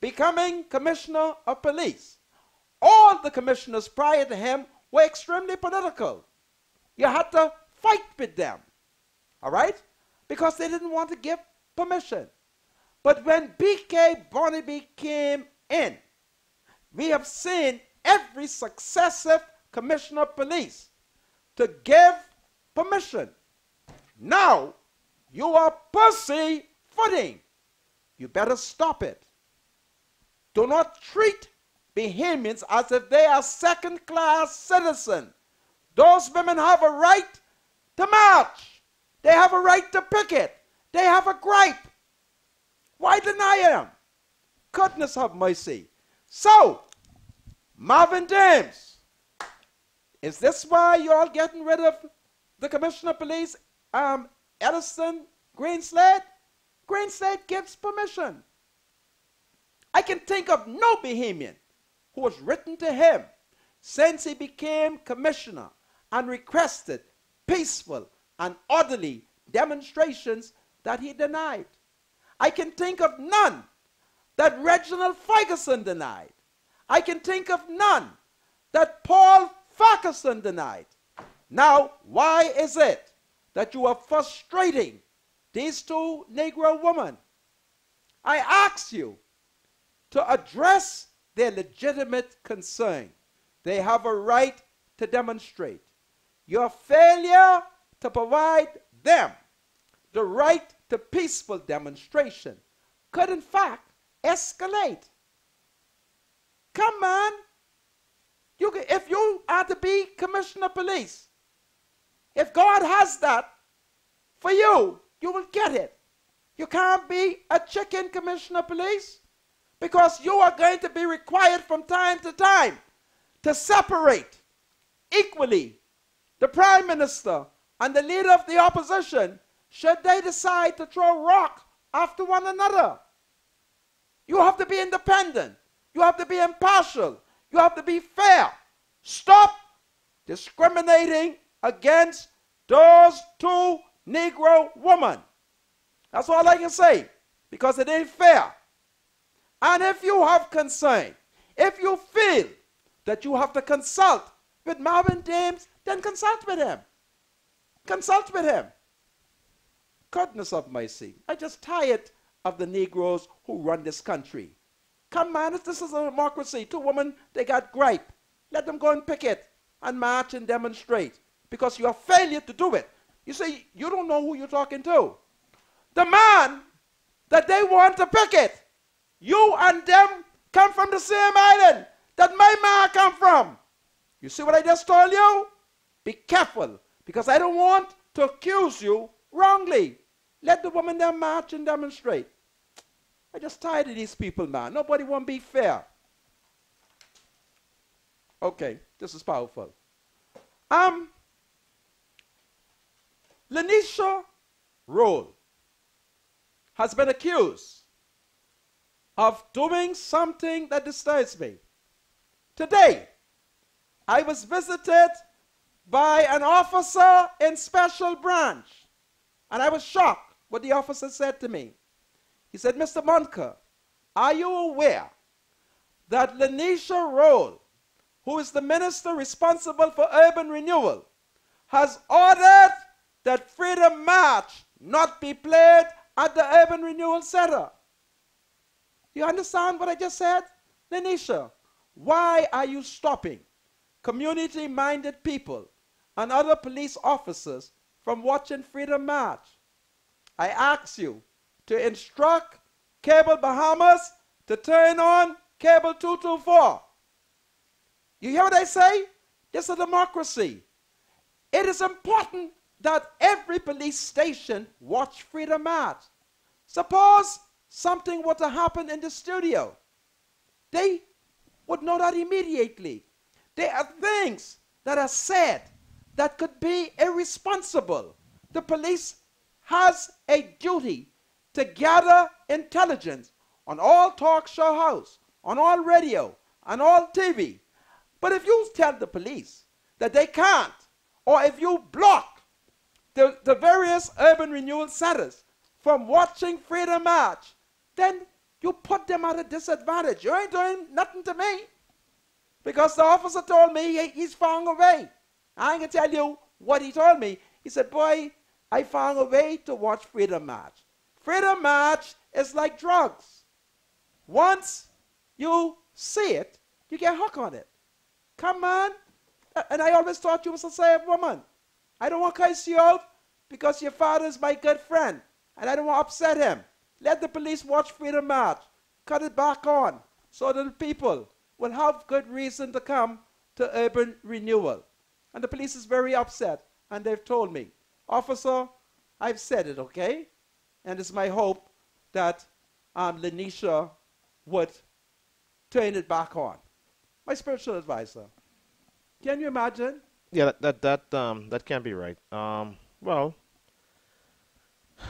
Speaker 2: becoming Commissioner of Police, all the commissioners prior to him were extremely political. You had to fight with them, all right? Because they didn't want to give permission. But when B.K. Barnaby came in, we have seen every successive Commissioner of Police to give permission. Now, you are pussyfooting. You better stop it. Do not treat Bahamians as if they are second-class citizens. Those women have a right to march. They have a right to picket. They have a gripe. Why deny them? Goodness have mercy. So, Marvin James, is this why you're all getting rid of the Commissioner of Police, Edison Greenslade? Greenslade gives permission. I can think of no Bahamian who has written to him since he became commissioner and requested peaceful and orderly demonstrations that he denied. I can think of none that Reginald Ferguson denied. I can think of none that Paul Ferguson denied. Now, why is it that you are frustrating these 2 Negro women? I ask you to address their legitimate concern. They have a right to demonstrate. Your failure to provide them the right to peaceful demonstration could in fact escalate. Come on. If you are to be Commissioner of Police, if God has that for you, you will get it. You can't be a chicken Commissioner of Police because you are going to be required from time to time to separate equally the Prime Minister and the leader of the opposition should they decide to throw rock after one another. You have to be independent. You have to be impartial. You have to be fair. Stop discriminating against those 2 Negro women. That's all I can say, because it ain't fair. And if you have concern, if you feel that you have to consult with Marvin James, then consult with him. Consult with him. Goodness of mercy. I'm just tired of the Negroes who run this country. Come on, this is a democracy. 2 women, they got gripe. Let them go and picket and march and demonstrate because you have failure to do it. You see, you don't know who you're talking to. The man that they want to picket, you and them come from the same island. that my man come from. You see what I just told you? Be careful, because I don't want to accuse you wrongly. Let the women there march and demonstrate. I just tired of these people, man. Nobody want to be fair. Okay, this is powerful. Lanisha Roll has been accused of doing something that disturbs me. Today, I was visited by an officer in Special Branch, and I was shocked what the officer said to me. He said, Mr. Monker, are you aware that Lanisha Roll, who is the minister responsible for urban renewal, has ordered that Freedom March not be played at the Urban Renewal Center? You understand what I just said? Lanisha, why are you stopping community-minded people and other police officers from watching Freedom March? I ask you to instruct Cable Bahamas to turn on Cable 224. You hear what I say? This is a democracy. It is important that every police station watch Freedom March. Suppose something were to happen in the studio. They would know that immediately. There are things that are said that could be irresponsible. The police has a duty to gather intelligence on all talk show hosts, on all radio, on all TV. But if you tell the police that they can't, or if you block the various urban renewal centers from watching Freedom March, then you put them at a disadvantage. You ain't doing nothing to me. Because the officer told me he's found a way. I ain't going to tell you what he told me. He said, boy, I found a way to watch Freedom March. Freedom March is like drugs. Once you see it, you get hooked on it. Come on. And I always thought you was a safe woman. I don't want to curse you out because your father is my good friend. And I don't want to upset him. Let the police watch Freedom March. Cut it back on so that the people will have good reason to come to urban renewal. And the police is very upset. And they've told me, officer, I've said it, okay? And it's my hope that Lanisha would turn it back on. My spiritual advisor. Can you imagine?
Speaker 4: Yeah, that can't be right. Well,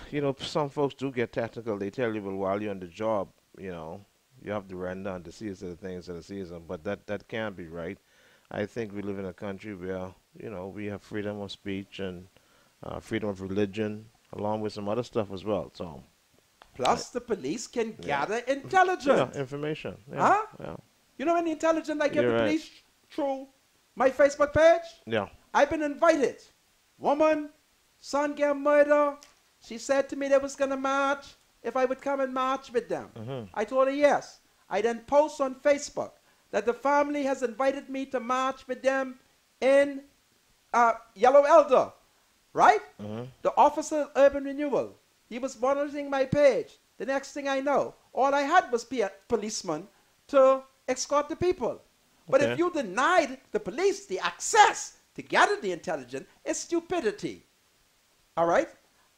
Speaker 4: you know, some folks do get technical. They tell you, well, while you're on the job, you know, you have to render and to see the things of the season. But that can't be right. I think we live in a country where, you know, we have freedom of speech and freedom of religion, along with some other stuff as well. So,
Speaker 2: plus the police can gather intelligence.
Speaker 4: Yeah, information. Yeah,
Speaker 2: huh?
Speaker 4: Yeah.
Speaker 2: You know any intelligence I give
Speaker 4: You're
Speaker 2: the
Speaker 4: right.
Speaker 2: police through my Facebook page?
Speaker 4: Yeah.
Speaker 2: I've been invited. Woman, son get murdered. She said to me they was going to march if I would come and march with them. I told her yes. I then post on Facebook that the family has invited me to march with them in Yellow Elder, right? The Officer of Urban Renewal. He was monitoring my page. The next thing I know, all I had was policemen to escort the people. But if you denied the police the access to gather the intelligence, it's stupidity. All right?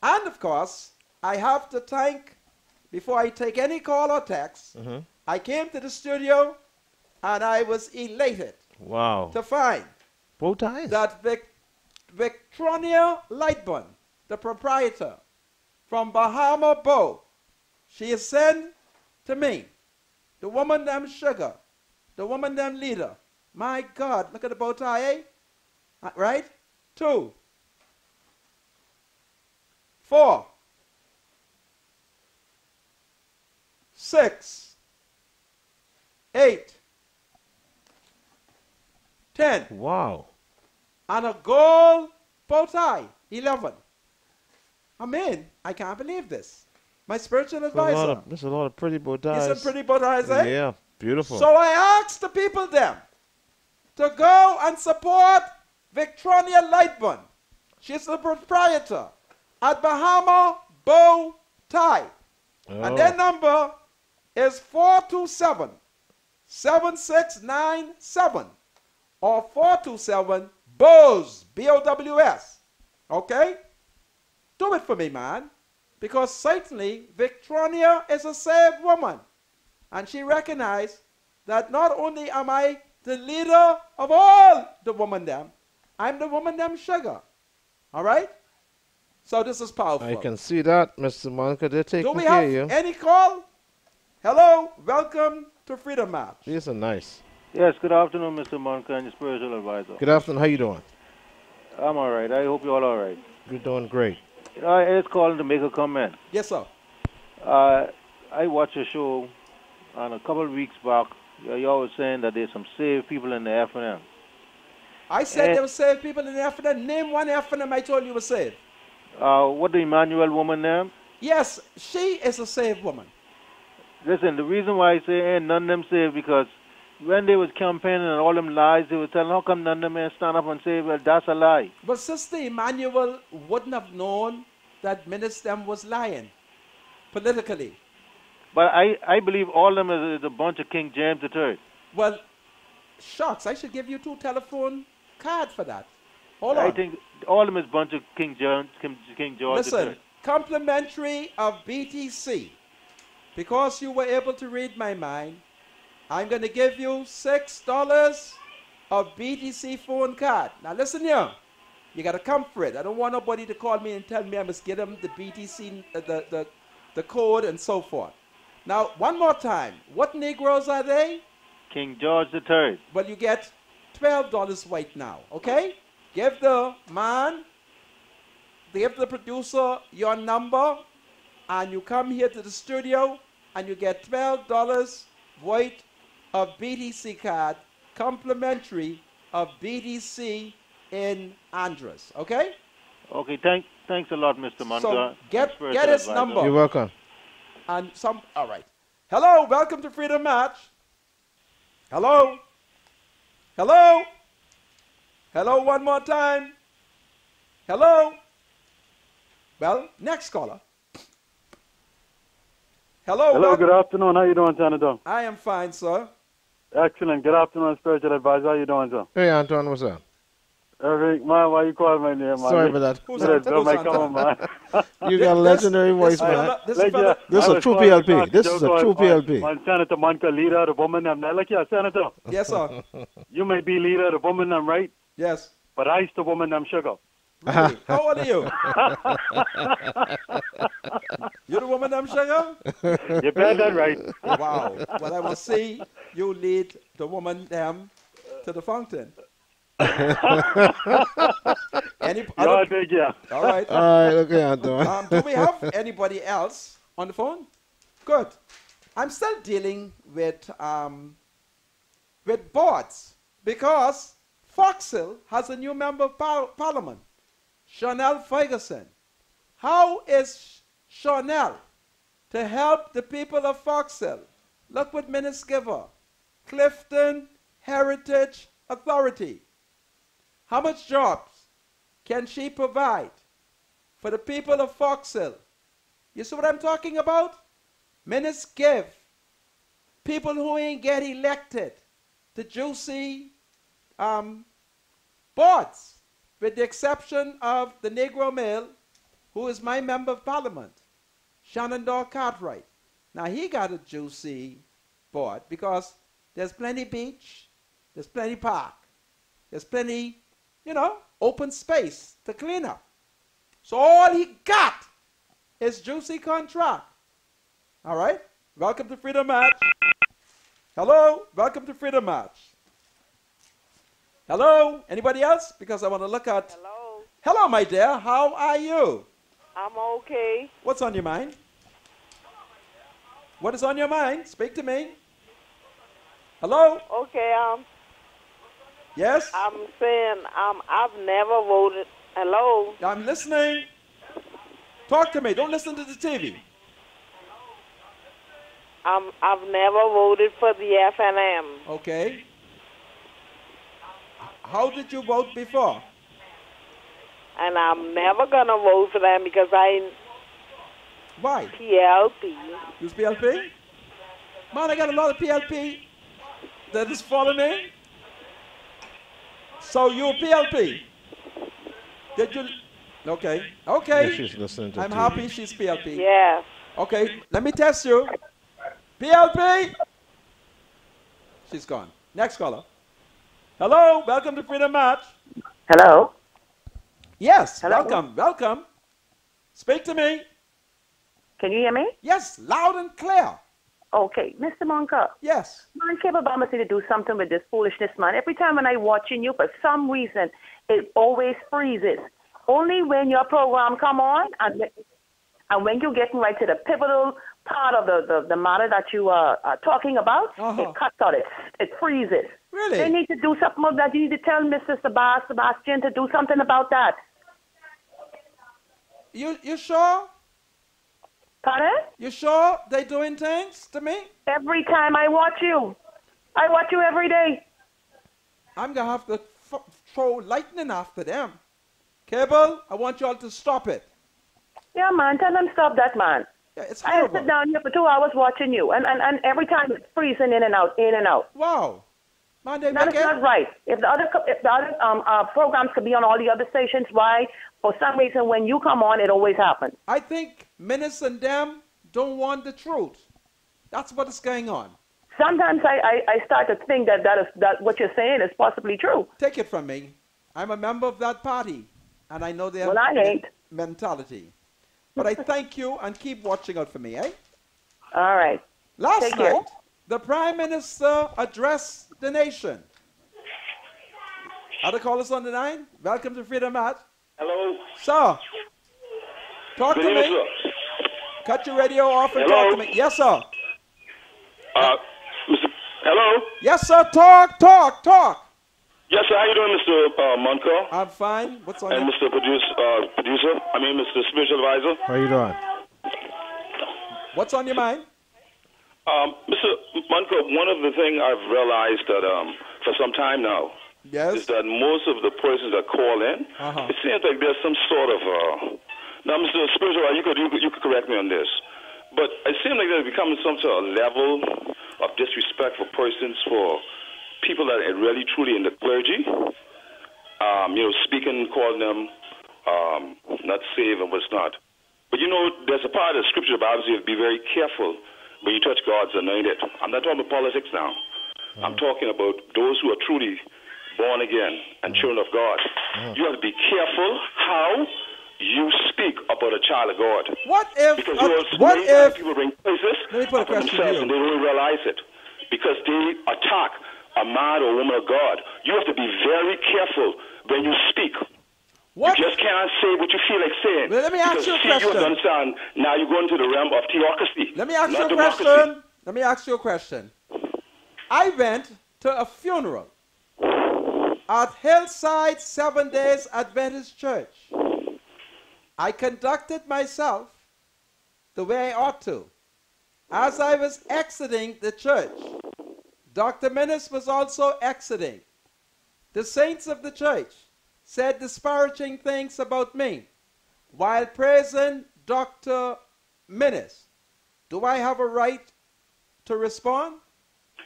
Speaker 2: And of course, I have to thank, before I take any call or text, I came to the studio and I was elated to find
Speaker 4: bow ties
Speaker 2: that Victronia Lightburn, the proprietor from Bahama Bow, she is sent to me, the woman them sugar, the woman them leader. My God, look at the bow tie, eh? Right? 2, 4, 6, 8, 10.
Speaker 4: Wow.
Speaker 2: And a gold bow tie, 11. I mean, I can't believe this. My spiritual advisor.
Speaker 4: There's a lot of pretty bow ties.
Speaker 2: Some pretty bow ties, eh?
Speaker 4: Yeah, beautiful.
Speaker 2: So I asked the people them to go and support Victronia Lightburn. She's the proprietor at Bahama Bow Tie. And their number is 427 7697 or 427 BOWS, B-O-W-S. Okay? Do it for me, man. Because certainly Victronia is a saved woman. And she recognized that not only am I the leader of all the woman them, I'm the woman them sugar. All right? So this is powerful.
Speaker 4: I can see that, Mr. Monica. They're taking
Speaker 2: Do we
Speaker 4: care
Speaker 2: have
Speaker 4: of you.
Speaker 2: any call? Hello, welcome to Freedom March.
Speaker 4: These are nice.
Speaker 6: Yes, good afternoon, Mr. Monica and your spiritual advisor.
Speaker 4: Good afternoon. How you doing?
Speaker 6: I'm all right. I hope you're all right.
Speaker 4: You're doing great.
Speaker 6: I just calling to make a comment.
Speaker 2: Yes, sir.
Speaker 6: I watched a show on a couple of weeks back. Y'all was saying that there's some saved people in the F&M.
Speaker 2: I said there were saved people in the F&M. Name one F&M I told you was saved.
Speaker 6: What the Emmanuel woman name?
Speaker 2: Yes, she is a saved woman.
Speaker 6: Listen, the reason why I say ain't none of them saved because when they was campaigning and all them lies, they were telling how come none of them ain't stand up and say, well, that's a lie.
Speaker 2: But Sister Emmanuel wouldn't have known that Minister was lying politically.
Speaker 6: But I believe all of them is a bunch of King James III.
Speaker 2: Well, shucks, I should give you 2 telephone cards for that. Hold on.
Speaker 6: I think all of them is a bunch of King George
Speaker 2: Listen,
Speaker 6: III.
Speaker 2: complimentary of BTC. Because you were able to read my mind, I'm going to give you $6 of BTC phone card. Now listen here. You got to come for it. I don't want nobody to call me and tell me I must get them the BTC, the code and so forth. Now, one more time. What Negroes are they?
Speaker 6: King George III.
Speaker 2: Well, you get $12 right now, okay? Give the man, give the producer your number, and you come here to the studio, and you get $12 worth of BTC card, complimentary of BTC in Andres, okay?
Speaker 6: Okay, thanks a lot, Mr. Monica.
Speaker 2: So get
Speaker 6: Spiritual
Speaker 2: his
Speaker 6: advisor.
Speaker 2: number.
Speaker 4: You're welcome.
Speaker 2: And some, all right. Hello, welcome to Freedom Match. Hello? Hello? Hello, one more time. Hello? Well, next caller. Hello.
Speaker 7: Hello, good afternoon. How you doing, Senator?
Speaker 2: I am fine, sir.
Speaker 7: Excellent. Good afternoon, spiritual advisor. How you doing, sir?
Speaker 4: Hey, Antoine, what's up?
Speaker 7: Eric, man, why you calling my name, man?
Speaker 4: Sorry for that.
Speaker 2: Who's
Speaker 7: Let
Speaker 2: on?
Speaker 7: it blow
Speaker 2: Who's
Speaker 7: my
Speaker 2: on?
Speaker 7: cover, man.
Speaker 4: You got a legendary voice, man.
Speaker 2: This
Speaker 7: Like,
Speaker 2: fella,
Speaker 4: This is a true PLP. This is a true PLP.
Speaker 7: Man, Senator Monica, leader of the woman, I'm like, yeah, Senator,
Speaker 2: yes, sir.
Speaker 7: you may be leader of the woman, I'm right,
Speaker 2: Yes.
Speaker 7: but I's the woman, I'm sugar.
Speaker 2: Really? How old are you? You the woman, I'm sugar?
Speaker 7: You bet that right.
Speaker 2: Wow. Well, I will see you lead the woman them to the fountain. Any
Speaker 7: Y'all
Speaker 2: other?
Speaker 7: take care.
Speaker 2: All right.
Speaker 4: All right, okay, Antoine.
Speaker 2: Do we have anybody else on the phone? Good. I'm still dealing with boards because Foxhill has a new member of parliament, Chanel Ferguson. How is Chanel to help the people of Foxhill? Look what minutes give her. Clifton Heritage Authority. How much jobs can she provide for the people of Foxhill? You see what I'm talking about? Minutes give people who ain't get elected the juicy boards, with the exception of the Negro male, who is my member of parliament, Shenandoah Cartwright. Now he got a juicy board because there's plenty beach, there's plenty park, there's plenty, open space to clean up. So all he got is juicy contract. All right? Welcome to Freedom Match. Hello? Welcome to Freedom Match. Hello? Anybody else? Because I want to look at...
Speaker 8: Hello.
Speaker 2: Hello, my dear. How are you?
Speaker 8: I'm okay.
Speaker 2: What's on your mind? What is on your mind? Speak to me. Hello?
Speaker 8: Okay,
Speaker 2: Yes?
Speaker 8: I'm saying I've never voted. Hello.
Speaker 2: I'm listening. Talk to me. Don't listen to the TV.
Speaker 8: I've never voted for the FNM.
Speaker 2: Okay. How did you vote before?
Speaker 8: And I'm never gonna vote for them because
Speaker 2: Why?
Speaker 8: PLP.
Speaker 2: Use PLP? Man, I got a lot of PLP that is following? So you PLP? Did you? Okay. Okay.
Speaker 4: Yeah, she's listening to
Speaker 2: I'm
Speaker 4: TV.
Speaker 2: happy she's PLP.
Speaker 8: Yes.
Speaker 2: Okay. Let me test you. PLP. She's gone. Next caller. Hello. Welcome to Freedom Match.
Speaker 9: Hello?
Speaker 2: Yes.
Speaker 9: Hello?
Speaker 2: Welcome. Welcome. Speak to me.
Speaker 9: Can you hear me?
Speaker 2: Yes. Loud and clear.
Speaker 9: Okay. Mr. Monka,
Speaker 2: Yes.
Speaker 9: man, Cape Obama said to do something with this foolishness, man. Every time when I watching you, for some reason, it always freezes. Only when your program come on and when you're getting right to the pivotal part of the matter that you are talking about, it cuts out. It freezes.
Speaker 2: Really?
Speaker 9: They need to do something about that. You need to tell Mr. Sebastian to do something about that.
Speaker 2: You sure?
Speaker 9: Pardon?
Speaker 2: You sure they doing things to me?
Speaker 9: Every time I watch you. I watch you every day.
Speaker 2: I'm going to have to throw lightning after them. Cable, I want y'all to stop it.
Speaker 9: Yeah, man. Tell them stop that, man.
Speaker 2: Yeah, it's
Speaker 9: I
Speaker 2: horrible.
Speaker 9: sit down here for 2 hours watching you, and every time it's freezing in and out, in and out.
Speaker 2: Wow. Man, they
Speaker 9: That is
Speaker 2: make it.
Speaker 9: not right. If the other programs could be on all the other stations, why, for some reason, when you come on, it always happens?
Speaker 2: I think Menace and them don't want the truth. That's what is going on.
Speaker 9: Sometimes I start to think that what you're saying is possibly true.
Speaker 2: Take it from me. I'm a member of that party, and I know their
Speaker 9: Well, I ain't.
Speaker 2: mentality. But I thank you and keep watching out for me, eh?
Speaker 9: All right.
Speaker 2: Last
Speaker 9: Take
Speaker 2: night,
Speaker 9: care.
Speaker 2: the Prime Minister addressed the nation. Other callers on the line? Welcome to Freedom Match.
Speaker 10: Hello.
Speaker 2: Sir, talk
Speaker 10: Good
Speaker 2: to
Speaker 10: evening,
Speaker 2: me.
Speaker 10: sir.
Speaker 2: Cut your radio off and
Speaker 10: Hello?
Speaker 2: talk to me. Yes, sir.
Speaker 10: Hello.
Speaker 2: Yes, sir. Talk.
Speaker 10: Yes, sir. How you doing, Mr. Monco?
Speaker 2: I'm fine. What's on
Speaker 10: And
Speaker 2: your...
Speaker 10: Mr. Producer? I mean, Mr. Spiritual Advisor?
Speaker 4: How you doing?
Speaker 2: What's on your mind?
Speaker 10: Mr. Monco, one of the things I've realized that for some time now is that most of the persons that call in, it seems like there's some sort of... now, Mr. Spiritual Advisor, you could correct me on this, but it seems like there's becoming some sort of level of disrespect for persons, for people that are really truly in the clergy, speaking, calling them not saved and what's not. But there's a part of the scripture about you have to be very careful when you touch God's anointed. I'm not talking about politics now. I'm talking about those who are truly born again and children of God. You have to be careful how you speak about a child of God.
Speaker 2: What if...
Speaker 10: Because people bring places
Speaker 2: Let me put a question to
Speaker 10: themselves
Speaker 2: you.
Speaker 10: and they don't realize it. Because they attack a man or woman of God. You have to be very careful when you speak.
Speaker 2: What?
Speaker 10: You just can't say what you feel like saying.
Speaker 2: Well, let me ask you a question.
Speaker 10: You understand, now you're going to the realm of theocracy.
Speaker 2: Let me ask you
Speaker 10: not
Speaker 2: a
Speaker 10: democracy.
Speaker 2: question. Let me ask you a question. I went to a funeral at Hillside Seventh-day Adventist Church. I conducted myself the way I ought to. As I was exiting the church, Dr. Menace was also exiting. The saints of the church said disparaging things about me while praising Dr. Menace. Do I have a right to respond?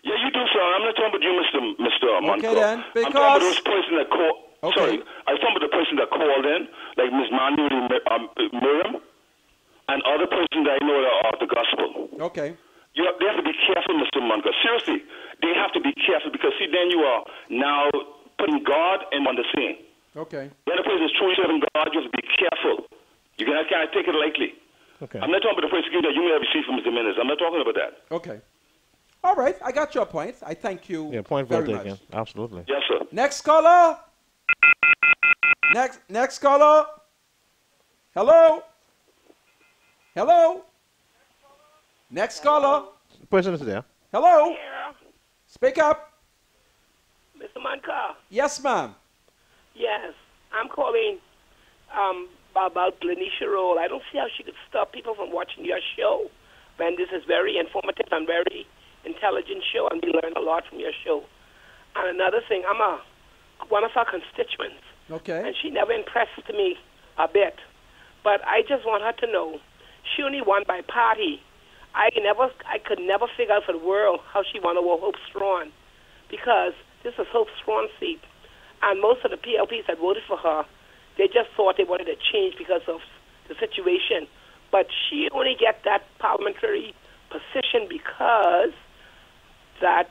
Speaker 10: Yeah, you do, sir. I'm not talking about you, Mr. Monco.
Speaker 2: Okay, then,
Speaker 10: I'm talking about those person that called.
Speaker 2: Okay.
Speaker 10: Sorry, I'm talking about the person that called in, like Ms. Manuel Miriam, and other persons that I know that are of the gospel.
Speaker 2: Okay.
Speaker 10: They have to be careful, Mr. Monco. Seriously, they have to be careful because, see, then you are now putting God in on the scene.
Speaker 2: Okay.
Speaker 10: When a person is truly serving God, you have to be careful. You can't take it lightly.
Speaker 4: Okay.
Speaker 10: I'm not talking about the persecution that you may have received from Mr. Menace. I'm not talking about that.
Speaker 2: Okay. All right. I got your point. I thank you
Speaker 4: Point well
Speaker 2: very
Speaker 4: taken.
Speaker 2: much.
Speaker 4: Absolutely.
Speaker 10: Yes, sir.
Speaker 2: Next caller. Next caller. Hello. Hello. Next caller.
Speaker 4: The person is there.
Speaker 2: Hello. Speak up.
Speaker 8: Mr. Monka.
Speaker 2: Yes, ma'am.
Speaker 8: Yes, I'm calling about Lanisha Roll. I don't see how she could stop people from watching your show, when this is very informative and very intelligent show, and we learn a lot from your show. And another thing, I'm one of her constituents.
Speaker 2: Okay.
Speaker 8: And she never impressed me a bit. But I just want her to know, she only won by party. I could never figure out for the world how she won over Hope Strachan. because this is Hope's strong seat. And most of the PLPs that voted for her, they just thought they wanted to change because of the situation. But she only get that parliamentary position because of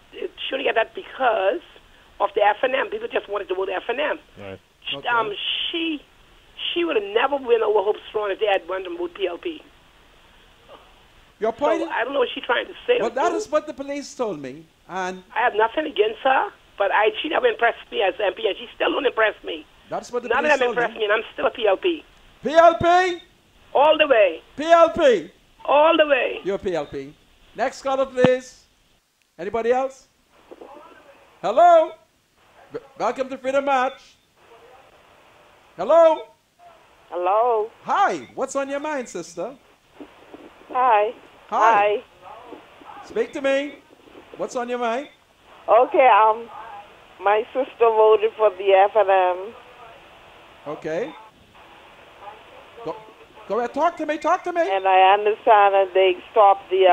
Speaker 8: the FNM. People just wanted to vote FNM.
Speaker 4: Right.
Speaker 8: Okay. She would have never win over Hope Strong if they had wanted to vote PLP.
Speaker 2: Your point?
Speaker 8: So I don't know what she's trying to say.
Speaker 2: Well, that is what the police told me. And
Speaker 8: I have nothing against her, but she never impressed me as MP, and she still don't impress me.
Speaker 2: That's what the
Speaker 8: None
Speaker 2: police
Speaker 8: of them
Speaker 2: told me.
Speaker 8: impress me, and I'm still a PLP.
Speaker 2: PLP?
Speaker 8: All the way.
Speaker 2: PLP?
Speaker 8: All the way.
Speaker 2: You're PLP. Next caller, please. Anybody else? Hello? Welcome to Freedom March. Hello?
Speaker 11: Hello?
Speaker 2: Hi. What's on your mind, sister?
Speaker 11: Hi.
Speaker 2: Hi. Speak to me. What's on your mind?
Speaker 11: Okay, my sister voted for the FNM.
Speaker 2: Okay. Go ahead. Talk to me.
Speaker 11: And I understand that they stopped the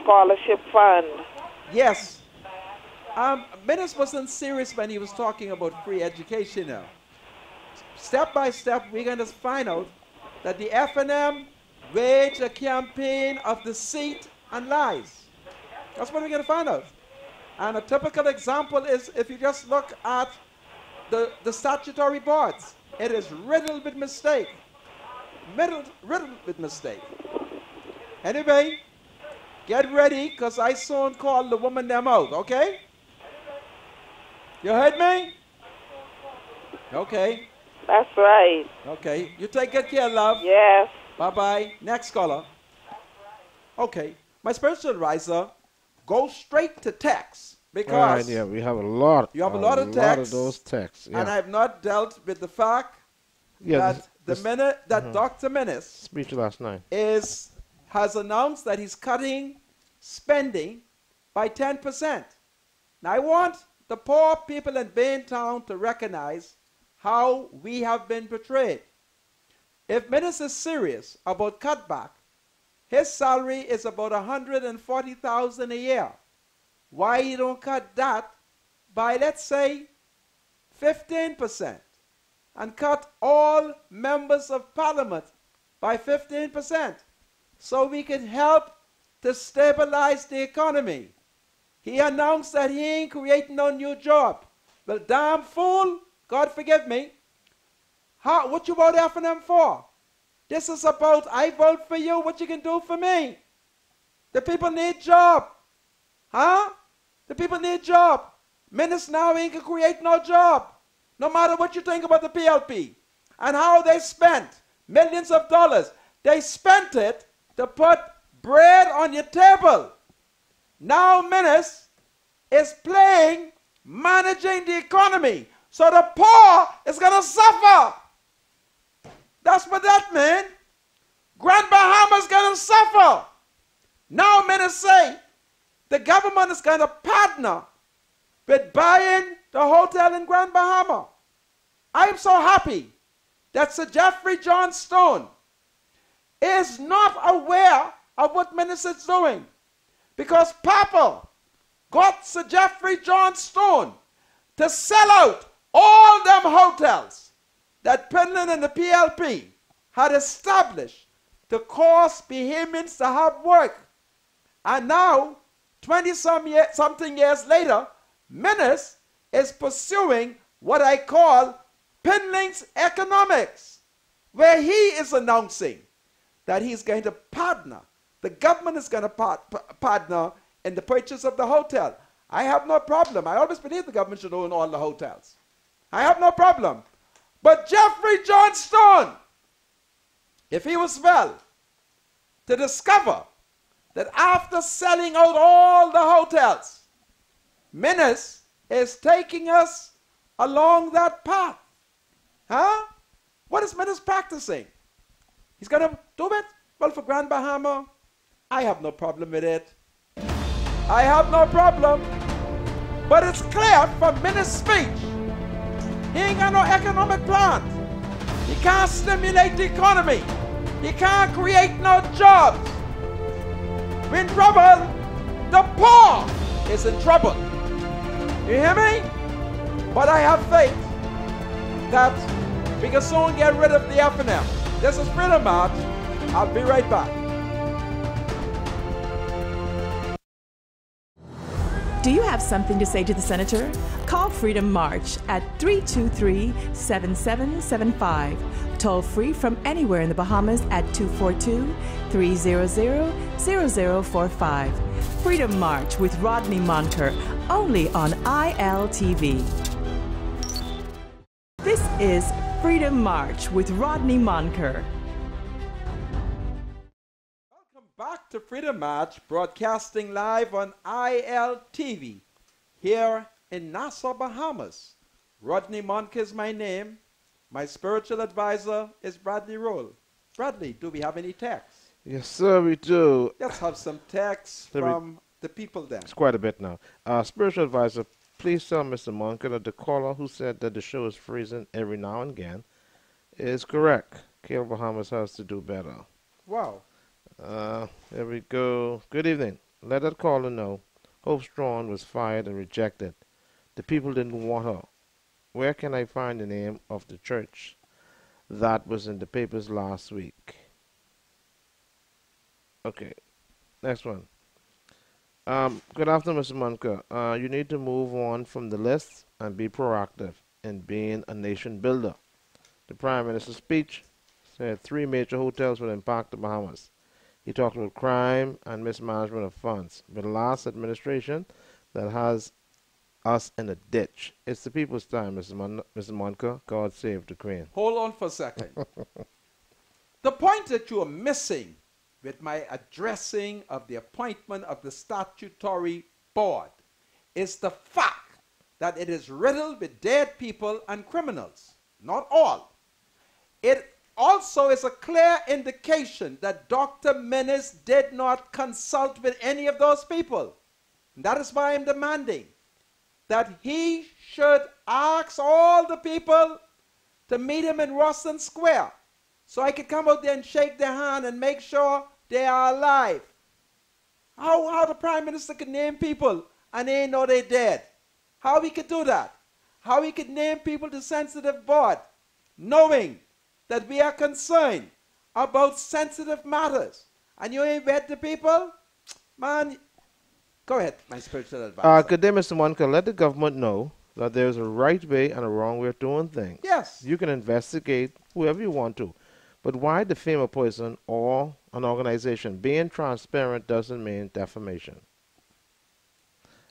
Speaker 11: scholarship fund.
Speaker 2: Yes. Menace wasn't serious when he was talking about free education now. Step by step, we're going to find out that the FNM waged a campaign of deceit and lies. That's what we're going to find out. And a typical example is if you just look at the statutory boards, it is riddled with mistake. Riddled with mistake. Anyway, get ready, because I soon call the woman them out, okay? You heard me? Okay.
Speaker 11: That's right.
Speaker 2: Okay. You take good care, love.
Speaker 11: Yes.
Speaker 2: Bye-bye. Next caller. Okay. My spiritual advisor, go straight to text, because
Speaker 4: right, yeah, we have a lot.
Speaker 2: You have a lot of texts.
Speaker 4: A lot of those texts. Yeah.
Speaker 2: And I have not dealt with the fact that Dr. Menace
Speaker 4: speech last night
Speaker 2: has announced that he's cutting spending by 10%. Now I want the poor people in Baintown to recognize how we have been betrayed. If Menace is serious about cutback, his salary is about $140,000 a year. Why you don't cut that by, let's say, 15%, and cut all members of parliament by 15%, so we can help to stabilize the economy? He announced that he ain't creating no new job. Well, damn fool, God forgive me. What you vote FNM for? This is about I vote for you, what you can do for me. The people need job. Huh? The people need job. Menace now ain't gonna create no job. No matter what you think about the PLP and how they spent millions of dollars. They spent it to put bread on your table. Now Menace is playing managing the economy. So the poor is going to suffer. That's what that means. Grand Bahama is going to suffer. Now Menace say the government is going to partner with buying the hotel in Grand Bahama. I am so happy that Sir Jeffrey John Stone is not aware of what Menace is doing, because Papa got Sir Jeffrey John Stone to sell out all them hotels that Penland and the PLP had established to cause Bahamians to have work. And now, 20-something years later, Menace is pursuing what I call Penland's economics, where he is announcing that he's going to partner. The government is going to partner in the purchase of the hotel. I have no problem. I always believe the government should own all the hotels. I have no problem. But Jeffrey John Stone, if he was well to discover that after selling out all the hotels, Menace is taking us along that path. Huh? What is Menace practicing? He's going to do it? Well, for Grand Bahama, I have no problem with it. I have no problem. But it's clear from Menace's speech, he ain't got no economic plan. He can't stimulate the economy. He can't create no jobs. We're in trouble. The poor is in trouble. You hear me? But I have faith that we can soon get rid of the FNM. This is Freedom March. I'll be right back.
Speaker 1: Do you have something to say to the senator? Call Freedom March at 323-7775. Toll free from anywhere in the Bahamas at 242-300-0045. Freedom March with Rodney Monker, only on ILTV. This is Freedom March with Rodney Monker.
Speaker 2: Back to Freedom March, broadcasting live on ILTV here in Nassau, Bahamas. Rodney Monk is my name. My spiritual advisor is Bradley Roll. Bradley, do we have any texts?
Speaker 4: Yes, sir, we do.
Speaker 2: Let's have some texts from the people then.
Speaker 4: It's quite a bit now. Spiritual advisor, please tell Mr. Monk that the caller who said that the show is freezing every now and again is correct. KL Bahamas has to do better.
Speaker 2: Wow.
Speaker 4: Here we go. Good evening. Let that caller know Hope Strachan was fired and rejected. The people didn't want her. Where can I find the name of the church that was in the papers last week? Okay. Next one. Good afternoon, Mr. Monker. You need to move on from the list and be proactive in being a nation builder. The Prime Minister's speech said 3 major hotels will impact the Bahamas. He talked about crime and mismanagement of funds. But the last administration that has us in a ditch. It's the people's time, Mr. Monker. God save the Queen.
Speaker 2: Hold on for a second. The point that you are missing with my addressing of the appointment of the statutory board is the fact that it is riddled with dead people and criminals. Not all. It also is a clear indication that Dr. Menace did not consult with any of those people. And that is why I'm demanding that he should ask all the people to meet him in Ruston Square so I could come out there and shake their hand and make sure they are alive. How the Prime Minister could name people and they know they're dead? How he could do that? How he could name people to sensitive board knowing that we are concerned about sensitive matters, and you ain't bet the people? Man, go ahead, my spiritual advisor.
Speaker 4: Good day, Mr. Monker. Let the government know that there's a right way and a wrong way of doing things.
Speaker 2: Yes.
Speaker 4: You can investigate whoever you want to, but why defame a person or an organization? Being transparent doesn't mean defamation.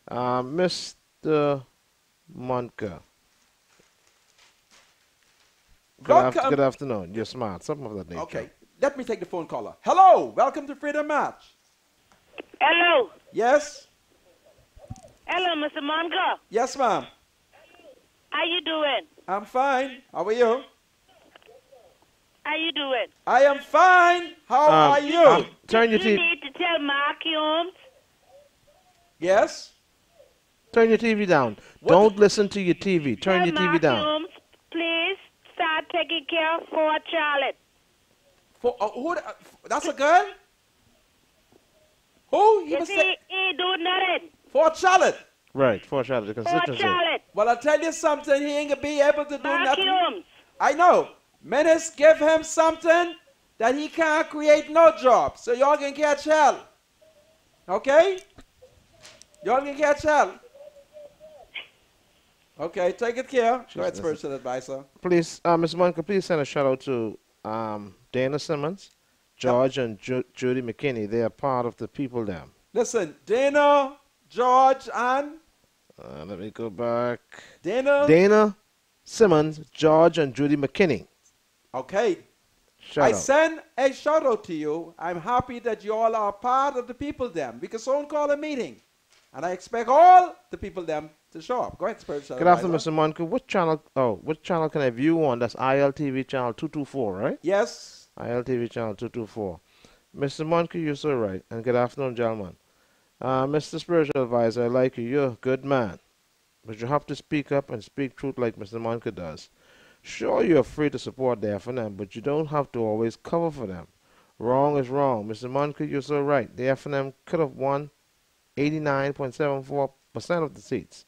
Speaker 4: Mr. Monker. Good afternoon. You're smart. Something of that nature.
Speaker 2: Okay. Let me take the phone caller. Hello. Welcome to Freedom March.
Speaker 11: Hello.
Speaker 2: Yes?
Speaker 11: Hello, Mr. Monker.
Speaker 2: Yes, ma'am.
Speaker 11: How you doing?
Speaker 2: I'm fine. How are you?
Speaker 11: How you doing?
Speaker 2: I am fine. How are you?
Speaker 4: Turn your
Speaker 11: You
Speaker 4: TV.
Speaker 11: need to tell Mark Holmes.
Speaker 2: Yes?
Speaker 4: Turn your TV down. Don't listen to your TV. Turn your TV down.
Speaker 11: Holmes, please start taking care of Fort Charlotte.
Speaker 2: That's a girl? Who?
Speaker 11: He do nothing.
Speaker 2: Fort Charlotte.
Speaker 4: Right, Fort Charlotte, the constituency.
Speaker 11: Fort Charlotte.
Speaker 2: Well, I'll tell you something. He ain't gonna be able to do
Speaker 11: Mark
Speaker 2: nothing.
Speaker 11: Holmes.
Speaker 2: I know. Menace give him something that he can't create no job. So y'all can catch hell. Okay? Y'all can catch hell. Okay, take it care. Go ahead, spiritual advisor.
Speaker 4: Please, Ms. Monker, please send a shout out to Dana Simmons, George, and Judy McKinney. They are part of the people there.
Speaker 2: Listen, Dana, George, and?
Speaker 4: Let me go back.
Speaker 2: Dana
Speaker 4: Simmons, George, and Judy McKinney.
Speaker 2: Okay.
Speaker 4: Shout
Speaker 2: I
Speaker 4: out.
Speaker 2: send a shout out to you. I'm happy that you all are part of the people them. We can soon call a meeting. And I expect all the people them to show up. Go ahead, spiritual
Speaker 4: Good afternoon, Mr. Monker. What channel can I view on? That's ILTV channel 224, right?
Speaker 2: Yes.
Speaker 4: ILTV channel 224. Mr. Monker, you're so right. And good afternoon, gentlemen. Mr. Spiritual Advisor, I like you. You're a good man. But you have to speak up and speak truth like Mr. Monker does. Sure, you're free to support the FNM, but you don't have to always cover for them. Wrong is wrong. Mr. Monker, you're so right. The FNM could have won 89.74% of the seats.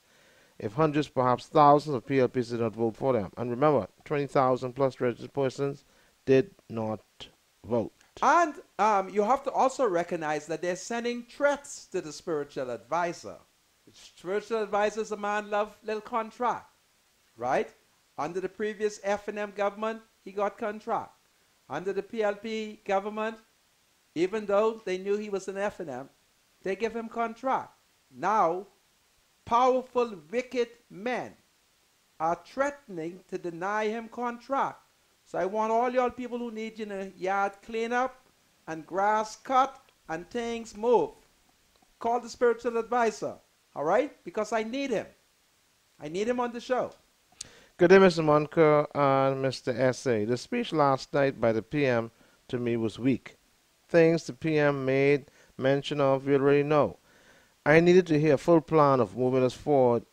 Speaker 4: if hundreds, perhaps thousands of PLPs did not vote for them. And remember, 20,000 plus registered persons did not vote.
Speaker 2: And you have to also recognize that they're sending threats to the spiritual advisor. The spiritual advisor is a man love little contract, right? Under the previous F&M government, he got contract. Under the PLP government, even though they knew he was an F&M, they give him contract. Now, powerful, wicked men are threatening to deny him contract. So I want all y'all people who need yard cleanup and grass cut and things move. Call the spiritual advisor, all right? Because I need him. I need him on the show.
Speaker 4: Good day, Mr. Monker and Mr. S.A. The speech last night by the PM to me was weak. Things the PM made mention of, we already know. I needed to hear a full plan of moving us forward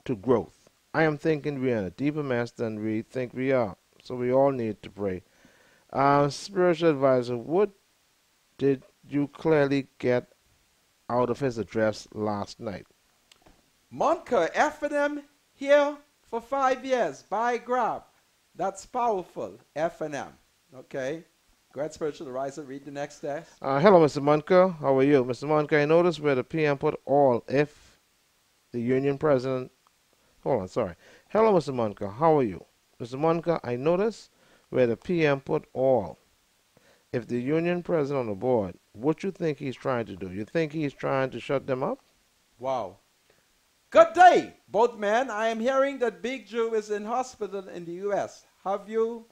Speaker 4: to growth. I am thinking we are in a deeper mess than we think we are, so we all need to pray. Spiritual advisor, what did you clearly get out of his address last night?
Speaker 2: Monker, F&M here for 5 years, by grab. That's powerful, F&M. Okay? Go ahead, spiritual advisor, read the next text.
Speaker 4: Hello, Mr. Monker. How are you? Mr. Monker, I noticed where the PM put all if the union president... Hold on, sorry. Hello, Mr. Monker. How are you? Mr. Monker, I noticed where the PM put all. If the union president on the board, what you think he's trying to do? You think he's trying to shut them up?
Speaker 2: Wow. Good day, both men. I am hearing that Big Joe is in hospital in the U.S. Have you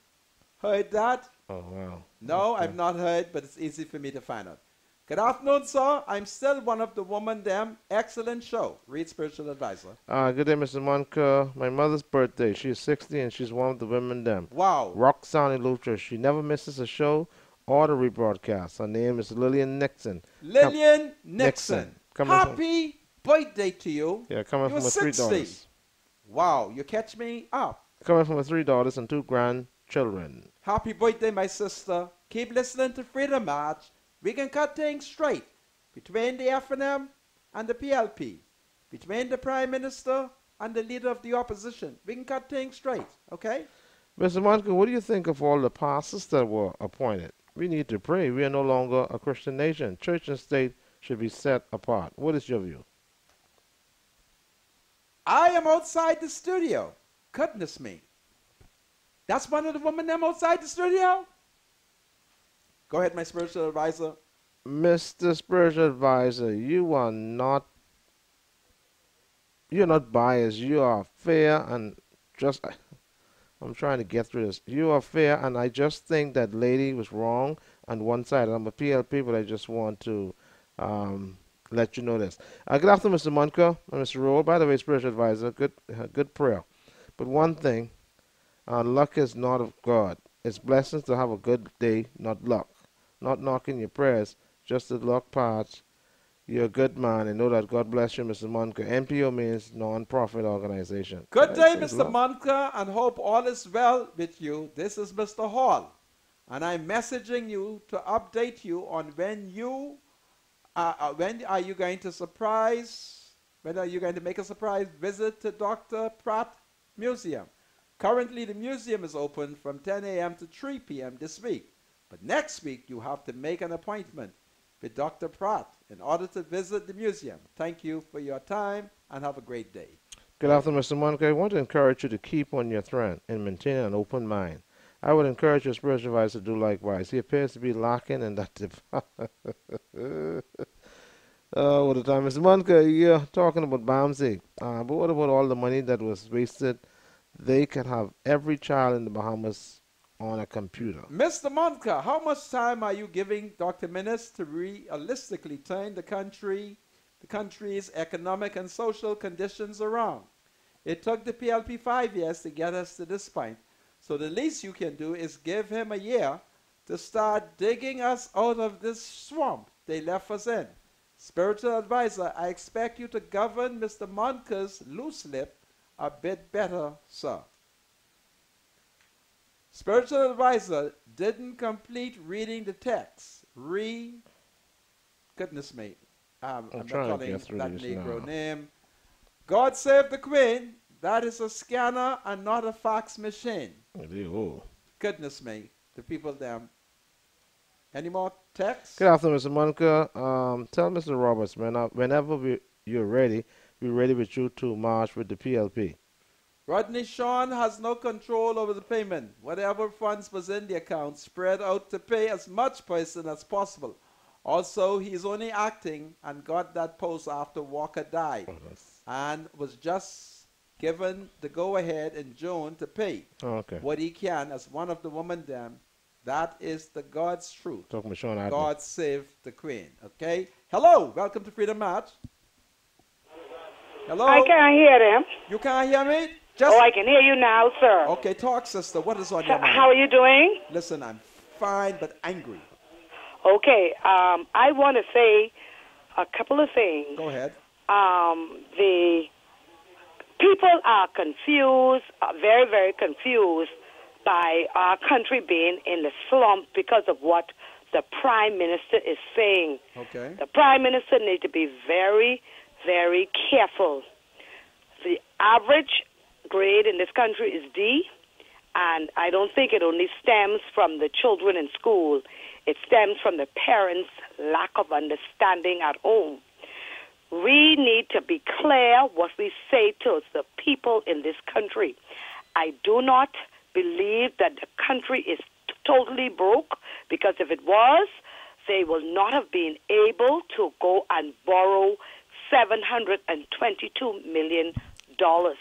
Speaker 2: heard that?
Speaker 4: Oh, wow.
Speaker 2: No, okay. I've not heard, but it's easy for me to find out. Good afternoon, sir. I'm still one of the woman them. Excellent show. Read Spiritual Advisor.
Speaker 4: Good day, Mr. Monker. My mother's birthday. She's 60 and she's one of the women them.
Speaker 2: Wow.
Speaker 4: Roxanne Lutra. She never misses a show or the rebroadcast. Her name is Lillian Nixon.
Speaker 2: Lillian Nixon. Happy birthday to you.
Speaker 4: Yeah, coming from her 3 daughters.
Speaker 2: Wow, you catch me up.
Speaker 4: Coming from her 3 daughters and 2 grandchildren.
Speaker 2: Happy birthday, my sister. Keep listening to Freedom March. We can cut things straight between the F&M and the PLP, between the Prime Minister and the Leader of the Opposition. We can cut things straight, okay?
Speaker 4: Mr. Monker, what do you think of all the pastors that were appointed? We need to pray. We are no longer a Christian nation. Church and state should be set apart. What is your view?
Speaker 2: I am outside the studio. Goodness me. That's one of the women them outside the studio? Go ahead, my spiritual advisor.
Speaker 4: Mr. Spiritual Advisor, you're not biased. You are fair and just... I'm trying to get through this. You are fair, and I just think that lady was wrong on one side. I'm a PLP, but I just want to let you know this. Good afternoon, Mr. Monker and Mr. Rowe. By the way, Spiritual Advisor, good prayer. But one thing, luck is not of God. It's blessings to have a good day, not luck. Not knocking your prayers, just the luck parts. You're a good man, and know that God bless you, Mr. Monker. NPO means non-profit organization.
Speaker 2: Good day, Mr. Monker, and hope all is well with you. This is Mr. Hall, and I'm messaging you to update you on when are you going to make a surprise visit to Dr. Pratt Museum. Currently, the museum is open from 10 a.m. to 3 p.m. this week. But next week, you have to make an appointment with Dr. Pratt in order to visit the museum. Thank you for your time, and have a great day.
Speaker 4: Good afternoon, Mr. Monker. I want to encourage you to keep on your throne and maintain an open mind. I would encourage your spiritual advisor to do likewise. He appears to be lacking in that. What a time. Mr. Monker, you're talking about Bamsey. But what about all the money that was wasted? They can have every child in the Bahamas on a computer.
Speaker 2: Mr. Monker, how much time are you giving Dr. Minnis to realistically turn the country's economic and social conditions around? It took the PLP 5 years to get us to this point. So the least you can do is give him a year to start digging us out of this swamp they left us in. Spiritual advisor, I expect you to govern Mr. Monker's loose lip a bit better, sir. Spiritual advisor didn't complete reading the text. Goodness me. I'm not calling that Negro name. God Save the Queen, that is a scanner and not a fax machine.
Speaker 4: Oh.
Speaker 2: Goodness me, the people them. Any more texts?
Speaker 4: Good afternoon, Mr. Monica. Tell Mr. Roberts, whenever you're ready, we're ready with you to march with the PLP.
Speaker 2: Rodney Sean has no control over the payment. Whatever funds was in the account spread out to pay as much person as possible. Also, he's only acting and got that post after Walker died and was just given the go-ahead in June to pay what he can as one of the women them. That is the God's truth. God save the Queen. Okay? Hello. Welcome to Freedom March. Hello.
Speaker 12: I can't hear them.
Speaker 2: You can't hear me?
Speaker 12: I can hear you now, sir.
Speaker 2: Okay, talk, sister. What is on your mind?
Speaker 12: How are you doing?
Speaker 2: Listen, I'm fine but angry.
Speaker 12: Okay. I want to say a couple of things.
Speaker 2: Go ahead.
Speaker 12: The people are confused, very, very confused by our country being in the slump because of what the Prime Minister is saying.
Speaker 2: Okay.
Speaker 12: The Prime Minister needs to be very, very careful. The average grade in this country is D, and I don't think it only stems from the children in school. It stems from the parents' lack of understanding at home. We need to be clear what we say to the people in this country. I do not believe that the country is totally broke, because if it was, they will not have been able to go and borrow $722 million.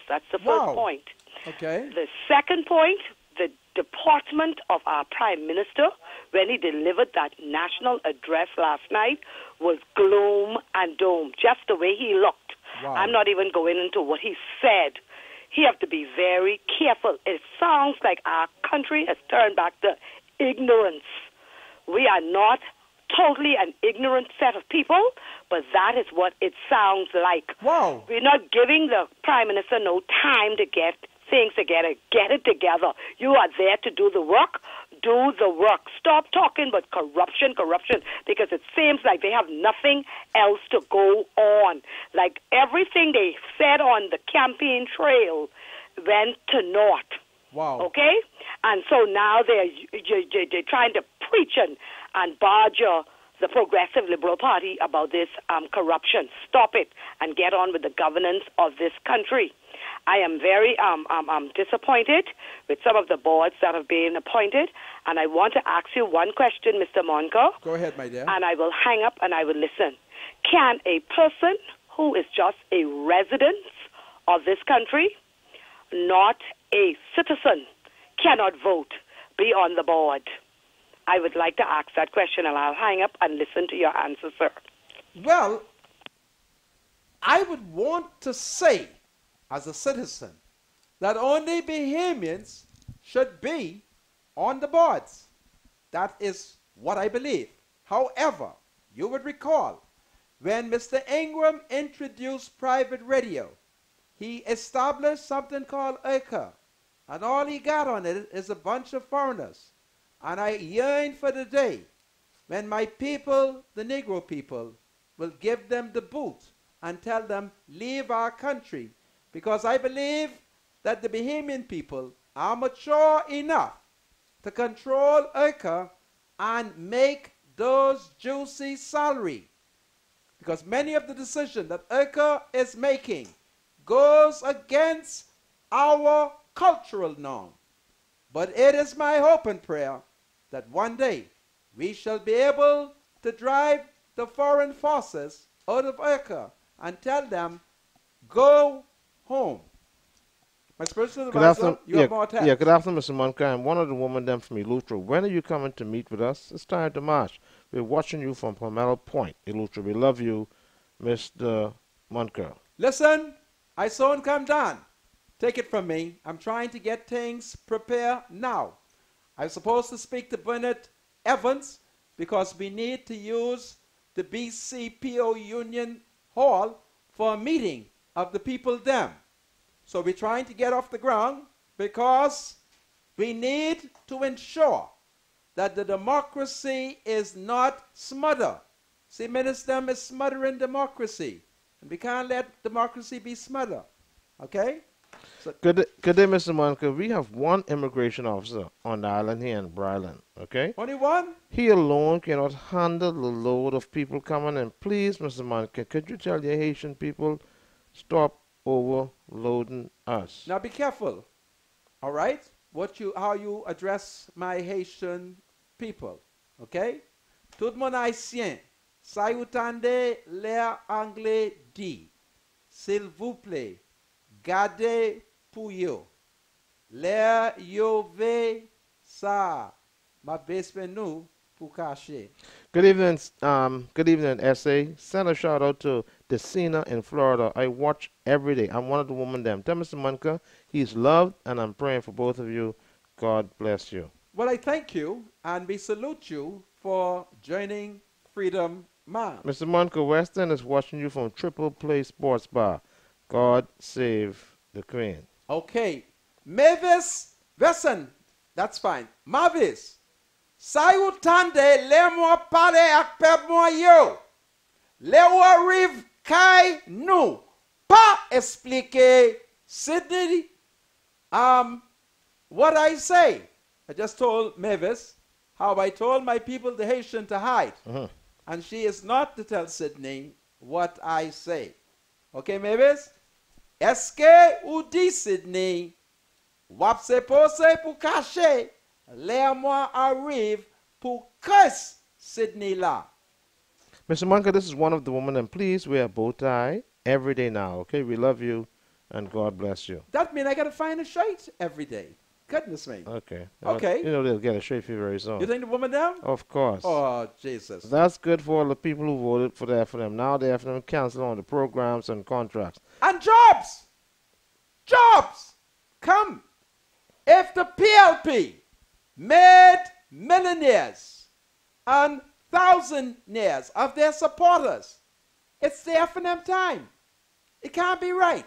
Speaker 12: That's the first point.
Speaker 2: Okay.
Speaker 12: The second point, the deportment of our Prime Minister, when he delivered that national address last night, was gloom and doom, just the way he looked.
Speaker 2: Wow.
Speaker 12: I'm not even going into what he said. He have to be very careful. It sounds like our country has turned back to ignorance. We are not totally an ignorant set of people, but that is what it sounds like.
Speaker 2: Wow.
Speaker 12: We're not giving the Prime Minister no time to get things together. Get it together. You are there to do the work. Do the work. Stop talking about corruption, because it seems like they have nothing else to go on. Like everything they said on the campaign trail went to naught.
Speaker 2: Wow.
Speaker 12: Okay? And so now they're trying to preach and badger the Progressive Liberal Party about this corruption. Stop it and get on with the governance of this country. I am very disappointed with some of the boards that have been appointed, and I want to ask you one question, Mr. Monco.
Speaker 2: Go ahead, my dear.
Speaker 12: And I will hang up and I will listen. Can a person who is just a resident of this country, not a citizen, cannot vote, be on the board? I would like to ask that question, and I'll hang up and listen to your answer, sir.
Speaker 2: Well, I would want to say, as a citizen, that only Bahamians should be on the boards. That is what I believe. However, you would recall, when Mr. Ingram introduced private radio, he established something called IRCA, and all he got on it is a bunch of foreigners. And I yearn for the day when my people, the Negro people, will give them the boot and tell them, leave our country. Because I believe that the Bahamian people are mature enough to control IRCA and make those juicy salary. Because many of the decisions that IRCA is making goes against our cultural norm. But it is my hope and prayer that one day we shall be able to drive the foreign forces out of IRCA and tell them, go home. My spiritual advisor, you have more time.
Speaker 4: Yeah, good afternoon, Mr. Monica. I'm one of the women them from Eleuthera. When are you coming to meet with us? It's time to march. We're watching you from Palmetto Point, Eleuthera. We love you, Mr. Monica.
Speaker 2: Listen, I soon come down. Take it from me. I'm trying to get things prepared now. I'm supposed to speak to Bernard Evans because we need to use the BCPO Union Hall for a meeting of the people them. So we're trying to get off the ground because we need to ensure that the democracy is not smothered. See, Minister is smothering democracy. And we can't let democracy be smothered. Okay? So
Speaker 4: Good day, Mr. Monica. We have one immigration officer on the island here in Bryland, okay?
Speaker 2: only one?
Speaker 4: He alone cannot handle the load of people coming in. Please, Mr. Monica, could you tell your Haitian people, stop overloading us?
Speaker 2: Now be careful. All right? How you address my Haitian people. Okay? Tout mon haïtien, sa you tande l'air anglais dit, s'il vous plaît, gardez pour yo. L'air yo ve sa, ma bespe nou pour cacher.
Speaker 4: Good evening, SA. Send a shout out to Decina in Florida. I watch every day. I'm one of the women them. Tell Mr. Monica he's loved, and I'm praying for both of you. God bless you.
Speaker 2: Well, I thank you, and we salute you for joining Freedom March.
Speaker 4: Mr. Monica Weston is watching you from Triple Play Sports Bar. God save the Queen.
Speaker 2: Okay. Mavis, listen, that's fine. Mavis, sa you tande le mo pale ak pep mo yo. Le ou arrive kay nou. Pa explique Sydney what I say. I just told Mavis how I told my people, the Haitian, to hide. And she is not to tell Sydney what I say. Okay, Mavis? Est-ce que ou dit Sydney, wap se pose pou cacher, le moi arrive pou curse Sydney la.
Speaker 4: Mr. Monica, this is one of the women, and please wear a bow tie every day now, okay? We love you, and God bless you.
Speaker 2: That means I got to find a shirt every day. Goodness me.
Speaker 4: Okay.
Speaker 2: Okay.
Speaker 4: You know they'll get a shirt for you very soon.
Speaker 2: You think the woman down?
Speaker 4: Of course.
Speaker 2: Oh, Jesus.
Speaker 4: That's good for all the people who voted for the FNM. Now the FNM cancel on the programs and contracts.
Speaker 2: And jobs. Jobs. Come. If the PLP made millionaires and thousandaires of their supporters, it's the FNM time. It can't be right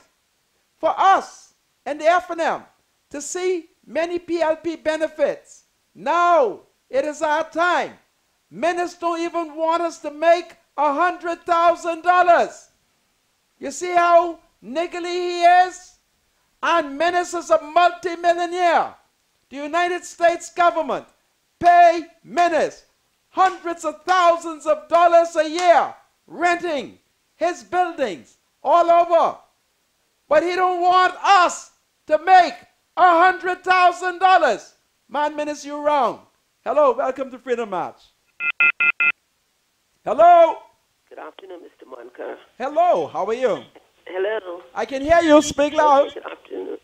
Speaker 2: for us and the FNM to see many PLP benefits. Now it is our time. Ministers don't even want us to make $100,000. You see how niggly he is? And ministers are multi-millionaire. The United States government pay ministers hundreds of thousands of dollars a year renting his buildings all over. But he don't want us to make $100,000. Man, minister, you're wrong. Hello, welcome to Freedom March. Hello.
Speaker 8: Good afternoon, Mr. Monica.
Speaker 2: Hello, how are you?
Speaker 8: Hello.
Speaker 2: I can hear you. Speak loud.
Speaker 8: Good afternoon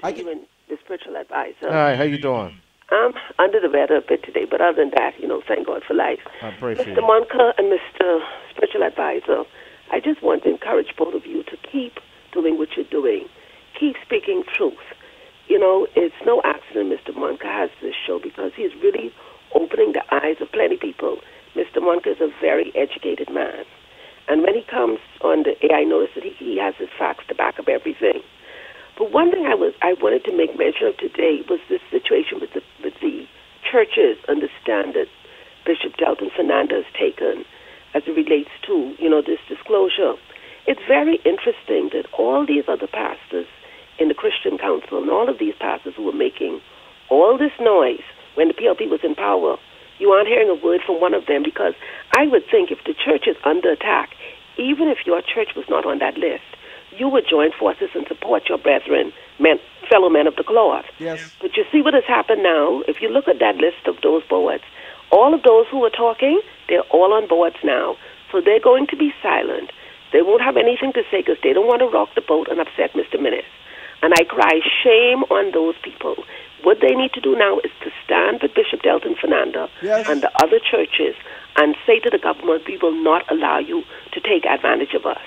Speaker 8: to you and the spiritual advisor.
Speaker 4: Hi, how you doing?
Speaker 8: I'm under the weather a bit today, but other than that, thank God for life.
Speaker 4: I pray for you.
Speaker 8: Mr. Monica and Mr. Spiritual Advisor, I just want to encourage both of you to keep doing what you're doing. Keep speaking truth. It's no accident Mr. Monica has this show because he's really opening the eyes of plenty of people. Mr. Monica is a very educated man. And when he comes on the air, I notice that he has his facts to back up everything. But one thing I wanted to make mention of today was this situation with the churches and the stand that Bishop Delton Fernandez has taken as it relates to, this disclosure. It's very interesting that all these other pastors in the Christian Council and all of these pastors who were making all this noise when the PLP was in power, you aren't hearing a word from one of them, because I would think if the church is under attack, even if your church was not on that list, you would join forces and support your brethren, fellow men of the cloth.
Speaker 2: Yes.
Speaker 8: But you see what has happened now? If you look at that list of those boards, all of those who were talking, they're all on boards now. So they're going to be silent. They won't have anything to say because they don't want to rock the boat and upset Mr. Minnis. And I cry shame on those people. What they need to do now is to stand with Bishop Delton Fernandez and the other churches and say to the government, we will not allow you to take advantage of us.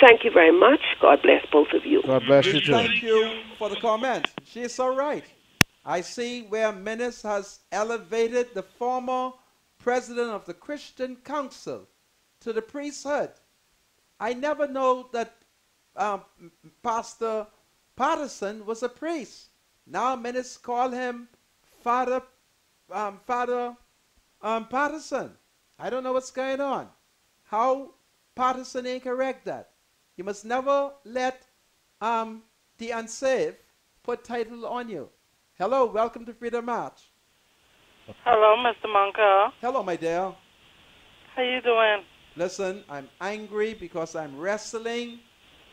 Speaker 8: Thank you very much. God bless both of you.
Speaker 4: God bless you too.
Speaker 2: Thank you for the comment. She is so right. I see where Menace has elevated the former president of the Christian Council to the priesthood. I never know that Pastor Patterson was a priest. Now Menace call him Father Patterson. I don't know what's going on. How Patterson ain't correct that? You must never let the unsaved put title on you. Hello, welcome to Freedom March.
Speaker 13: Hello, Mr. Monka.
Speaker 2: Hello, my dear.
Speaker 13: How you doing?
Speaker 2: Listen, I'm angry because I'm wrestling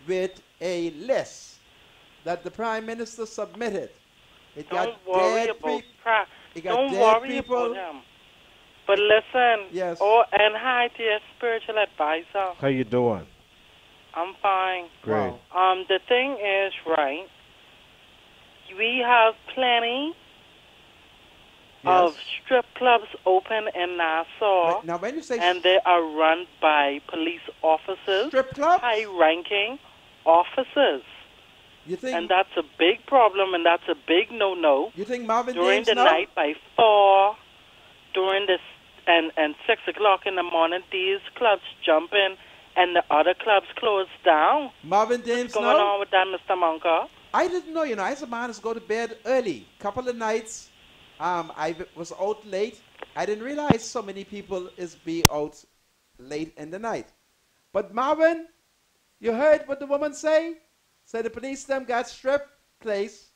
Speaker 2: with a list that the Prime Minister submitted.
Speaker 13: Don't worry about him. But listen.
Speaker 2: Yes.
Speaker 13: Oh, and hi to your spiritual advisor.
Speaker 4: How you doing?
Speaker 13: I'm fine.
Speaker 4: Great.
Speaker 13: The thing is, right, we have plenty of strip clubs open in Nassau.
Speaker 2: Now, when you say
Speaker 13: and they are run by police officers.
Speaker 2: Strip clubs?
Speaker 13: High-ranking officers.
Speaker 2: You think?
Speaker 13: And that's a big problem, and that's a big no-no.
Speaker 2: You think Marvin
Speaker 13: during
Speaker 2: Dames
Speaker 13: the
Speaker 2: know?
Speaker 13: night by 4, during this and 6 o'clock in the morning, these clubs jump in, and the other clubs close down.
Speaker 2: Marvin Dames
Speaker 13: What's going on with that, Mr. Monka?
Speaker 2: I didn't know. You know, as a man, I go to bed early. Couple of nights, I was out late. I didn't realize so many people be out late in the night. But Marvin, you heard what the woman say? Said the police them got stripped place,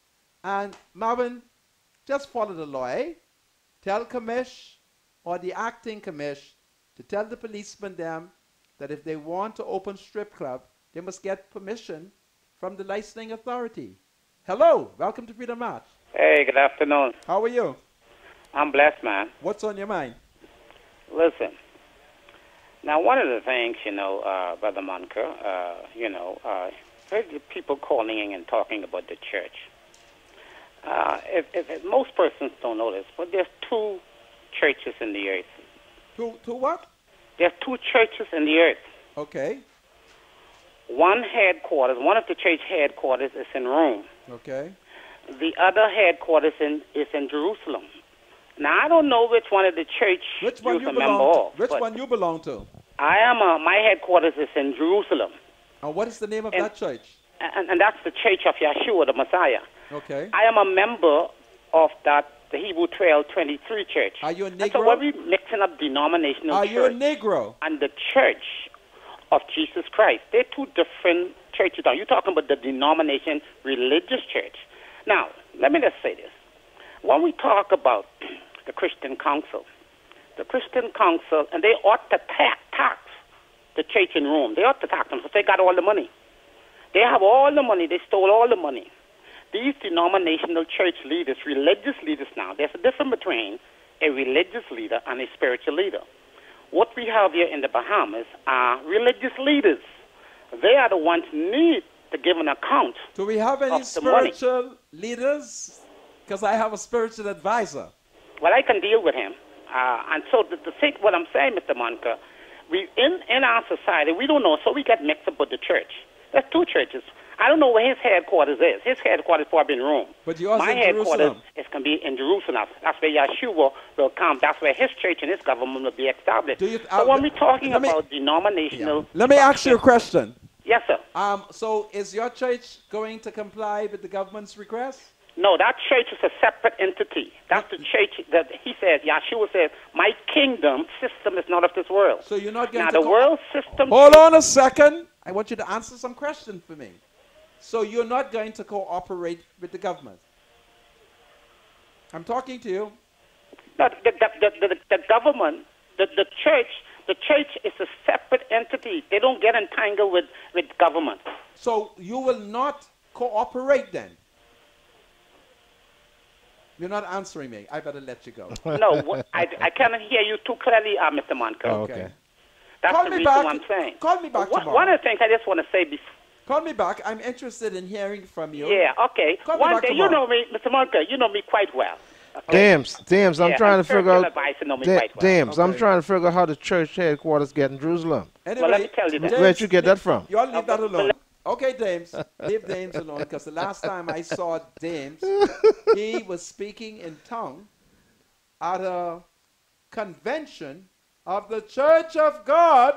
Speaker 2: and Marvin, just follow the law, eh? Tell commish or the acting commish to tell the policemen them that if they want to open strip club, they must get permission from the licensing authority. Hello, welcome to Freedom March.
Speaker 14: Hey, good afternoon.
Speaker 2: How are you?
Speaker 14: I'm blessed, man.
Speaker 2: What's on your mind?
Speaker 14: Listen, now one of the things, Brother Monker, heard the people calling in and talking about the church. If most persons don't know this, but there's 2 churches in the earth.
Speaker 2: Two what?
Speaker 14: There's 2 churches in the earth.
Speaker 2: Okay.
Speaker 14: One of the church headquarters is in Rome.
Speaker 2: Okay.
Speaker 14: The other headquarters is in Jerusalem. Now, I don't know which one of the church
Speaker 2: Which one you
Speaker 14: a member of.
Speaker 2: Which one you belong to?
Speaker 14: My headquarters is in Jerusalem.
Speaker 2: And what is the name of that church?
Speaker 14: And that's the Church of Yeshua, the Messiah.
Speaker 2: Okay.
Speaker 14: I am a member of the Hebrew 1223 church.
Speaker 2: Are you a Negro?
Speaker 14: And so when we mixing up denominational
Speaker 2: Are
Speaker 14: church
Speaker 2: you a Negro?
Speaker 14: and the Church of Jesus Christ, they're 2 different churches. Now, you're talking about the denomination religious church. Now, let me just say this. When we talk about the Christian Council, and they ought to tax the church in Rome. They ought to tax them because they got all the money. They have all the money. They stole all the money. These denominational church leaders, religious leaders now, there's a difference between a religious leader and a spiritual leader. What we have here in the Bahamas are religious leaders. They are the ones who need to give an account.
Speaker 2: Do we have any spiritual leaders? Because I have a spiritual advisor.
Speaker 14: Well, I can deal with him. And so the thing, what I'm saying, Mr. Monka, we in our society, we don't know, so we get mixed up with the church. There's 2 churches. I don't know where his headquarters is. His headquarters probably in Rome.
Speaker 2: But yours
Speaker 14: My
Speaker 2: in
Speaker 14: headquarters
Speaker 2: Jerusalem.
Speaker 14: is going to be in Jerusalem. That's where Yeshua will come. That's where his church and his government will be established. So when we're talking about denominational...
Speaker 2: Let me ask you a question.
Speaker 14: Yes, sir.
Speaker 2: So is your church going to comply with the government's request?
Speaker 14: No, that church is a separate entity. That's the church that he said, Yeshua said, my kingdom system is not of this world.
Speaker 2: So you're not going
Speaker 14: now,
Speaker 2: to...
Speaker 14: the world system...
Speaker 2: Hold on a second. I want you to answer some questions for me. So you're not going to cooperate with the government? I'm talking to you.
Speaker 14: No, the government, the church is a separate entity. They don't get entangled with government.
Speaker 2: So you will not cooperate then? You're not answering me. I better let you go.
Speaker 14: No, I cannot hear you too clearly, Mr. Monka.
Speaker 2: Oh, okay.
Speaker 14: That's
Speaker 2: Call
Speaker 14: the
Speaker 2: me
Speaker 14: reason
Speaker 2: back.
Speaker 14: I'm saying.
Speaker 2: Call me back tomorrow.
Speaker 14: One of the things I just want to say before.
Speaker 2: Call me back. I'm interested in hearing from you.
Speaker 14: Yeah, okay.
Speaker 2: Call me
Speaker 14: One
Speaker 2: back
Speaker 14: day,
Speaker 2: tomorrow.
Speaker 14: you know me, Mr. Monka, you know me quite well.
Speaker 4: Dams, I'm trying to figure out.
Speaker 14: Dams,
Speaker 4: I'm trying to figure out how the church headquarters get in Jerusalem.
Speaker 2: Anyway,
Speaker 14: well, let me tell you that.
Speaker 4: Where'd you get that from?
Speaker 2: You all leave that alone. Okay, Dames, leave Dames alone, because the last time I saw Dames, he was speaking in tongue at a convention of the Church of God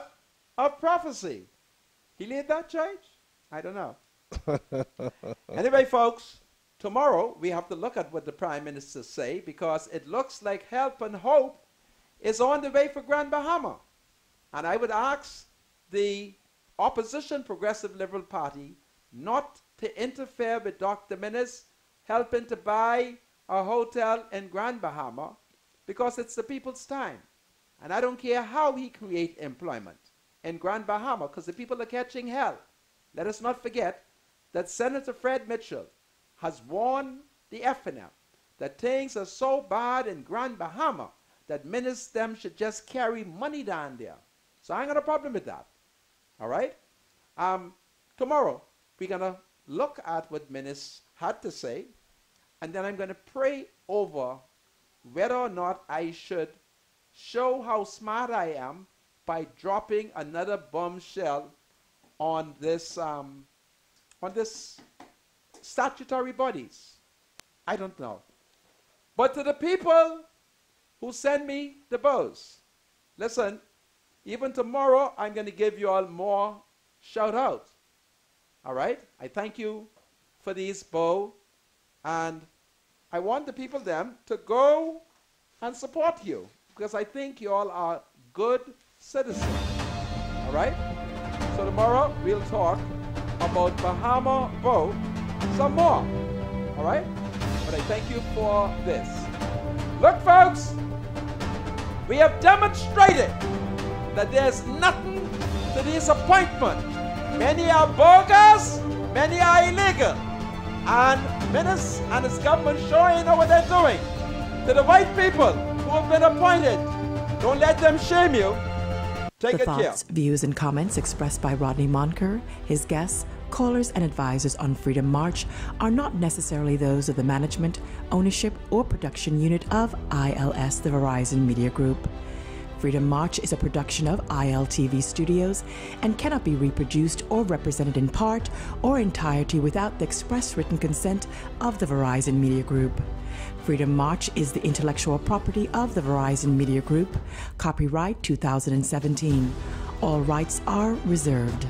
Speaker 2: of Prophecy. He lead that church? I don't know. Anyway, folks, tomorrow we have to look at what the Prime Minister say, because it looks like help and hope is on the way for Grand Bahama. And I would ask the opposition Progressive Liberal Party not to interfere with Dr. Minnis helping to buy a hotel in Grand Bahama, because it's the people's time. And I don't care how he create employment in Grand Bahama, because the people are catching hell. Let us not forget that Senator Fred Mitchell has warned the FNL that things are so bad in Grand Bahama that Minnis them should just carry money down there. So I ain't got a problem with that. All right? Tomorrow, we're going to look at what Minnis had to say, and then I'm going to pray over whether or not I should show how smart I am by dropping another bombshell on this statutory bodies. I don't know. But to the people who send me the bows, listen, even tomorrow I'm going to give you all more shout out. All right? I thank you for these bow, and I want the people then to go and support you, because I think you all are good citizens. All right? So tomorrow we'll talk about Bahama Bow some more. All right? But I thank you for this. Look, folks, we have demonstrated that there's nothing to this appointment. Many are bogus, many are illegal. And Minnis and his government sure ain't know what they're doing. To the white people who have been appointed, don't let them shame you. Take
Speaker 1: The
Speaker 2: it care.
Speaker 1: thoughts, views, and comments expressed by Rodney Monker, his guests, callers, and advisors on Freedom March are not necessarily those of the management, ownership, or production unit of ILS, the Verizon Media Group. Freedom March is a production of ILTV Studios and cannot be reproduced or represented in part or entirety without the express written consent of the Verizon Media Group. Freedom March is the intellectual property of the Verizon Media Group. Copyright 2017. All rights are reserved.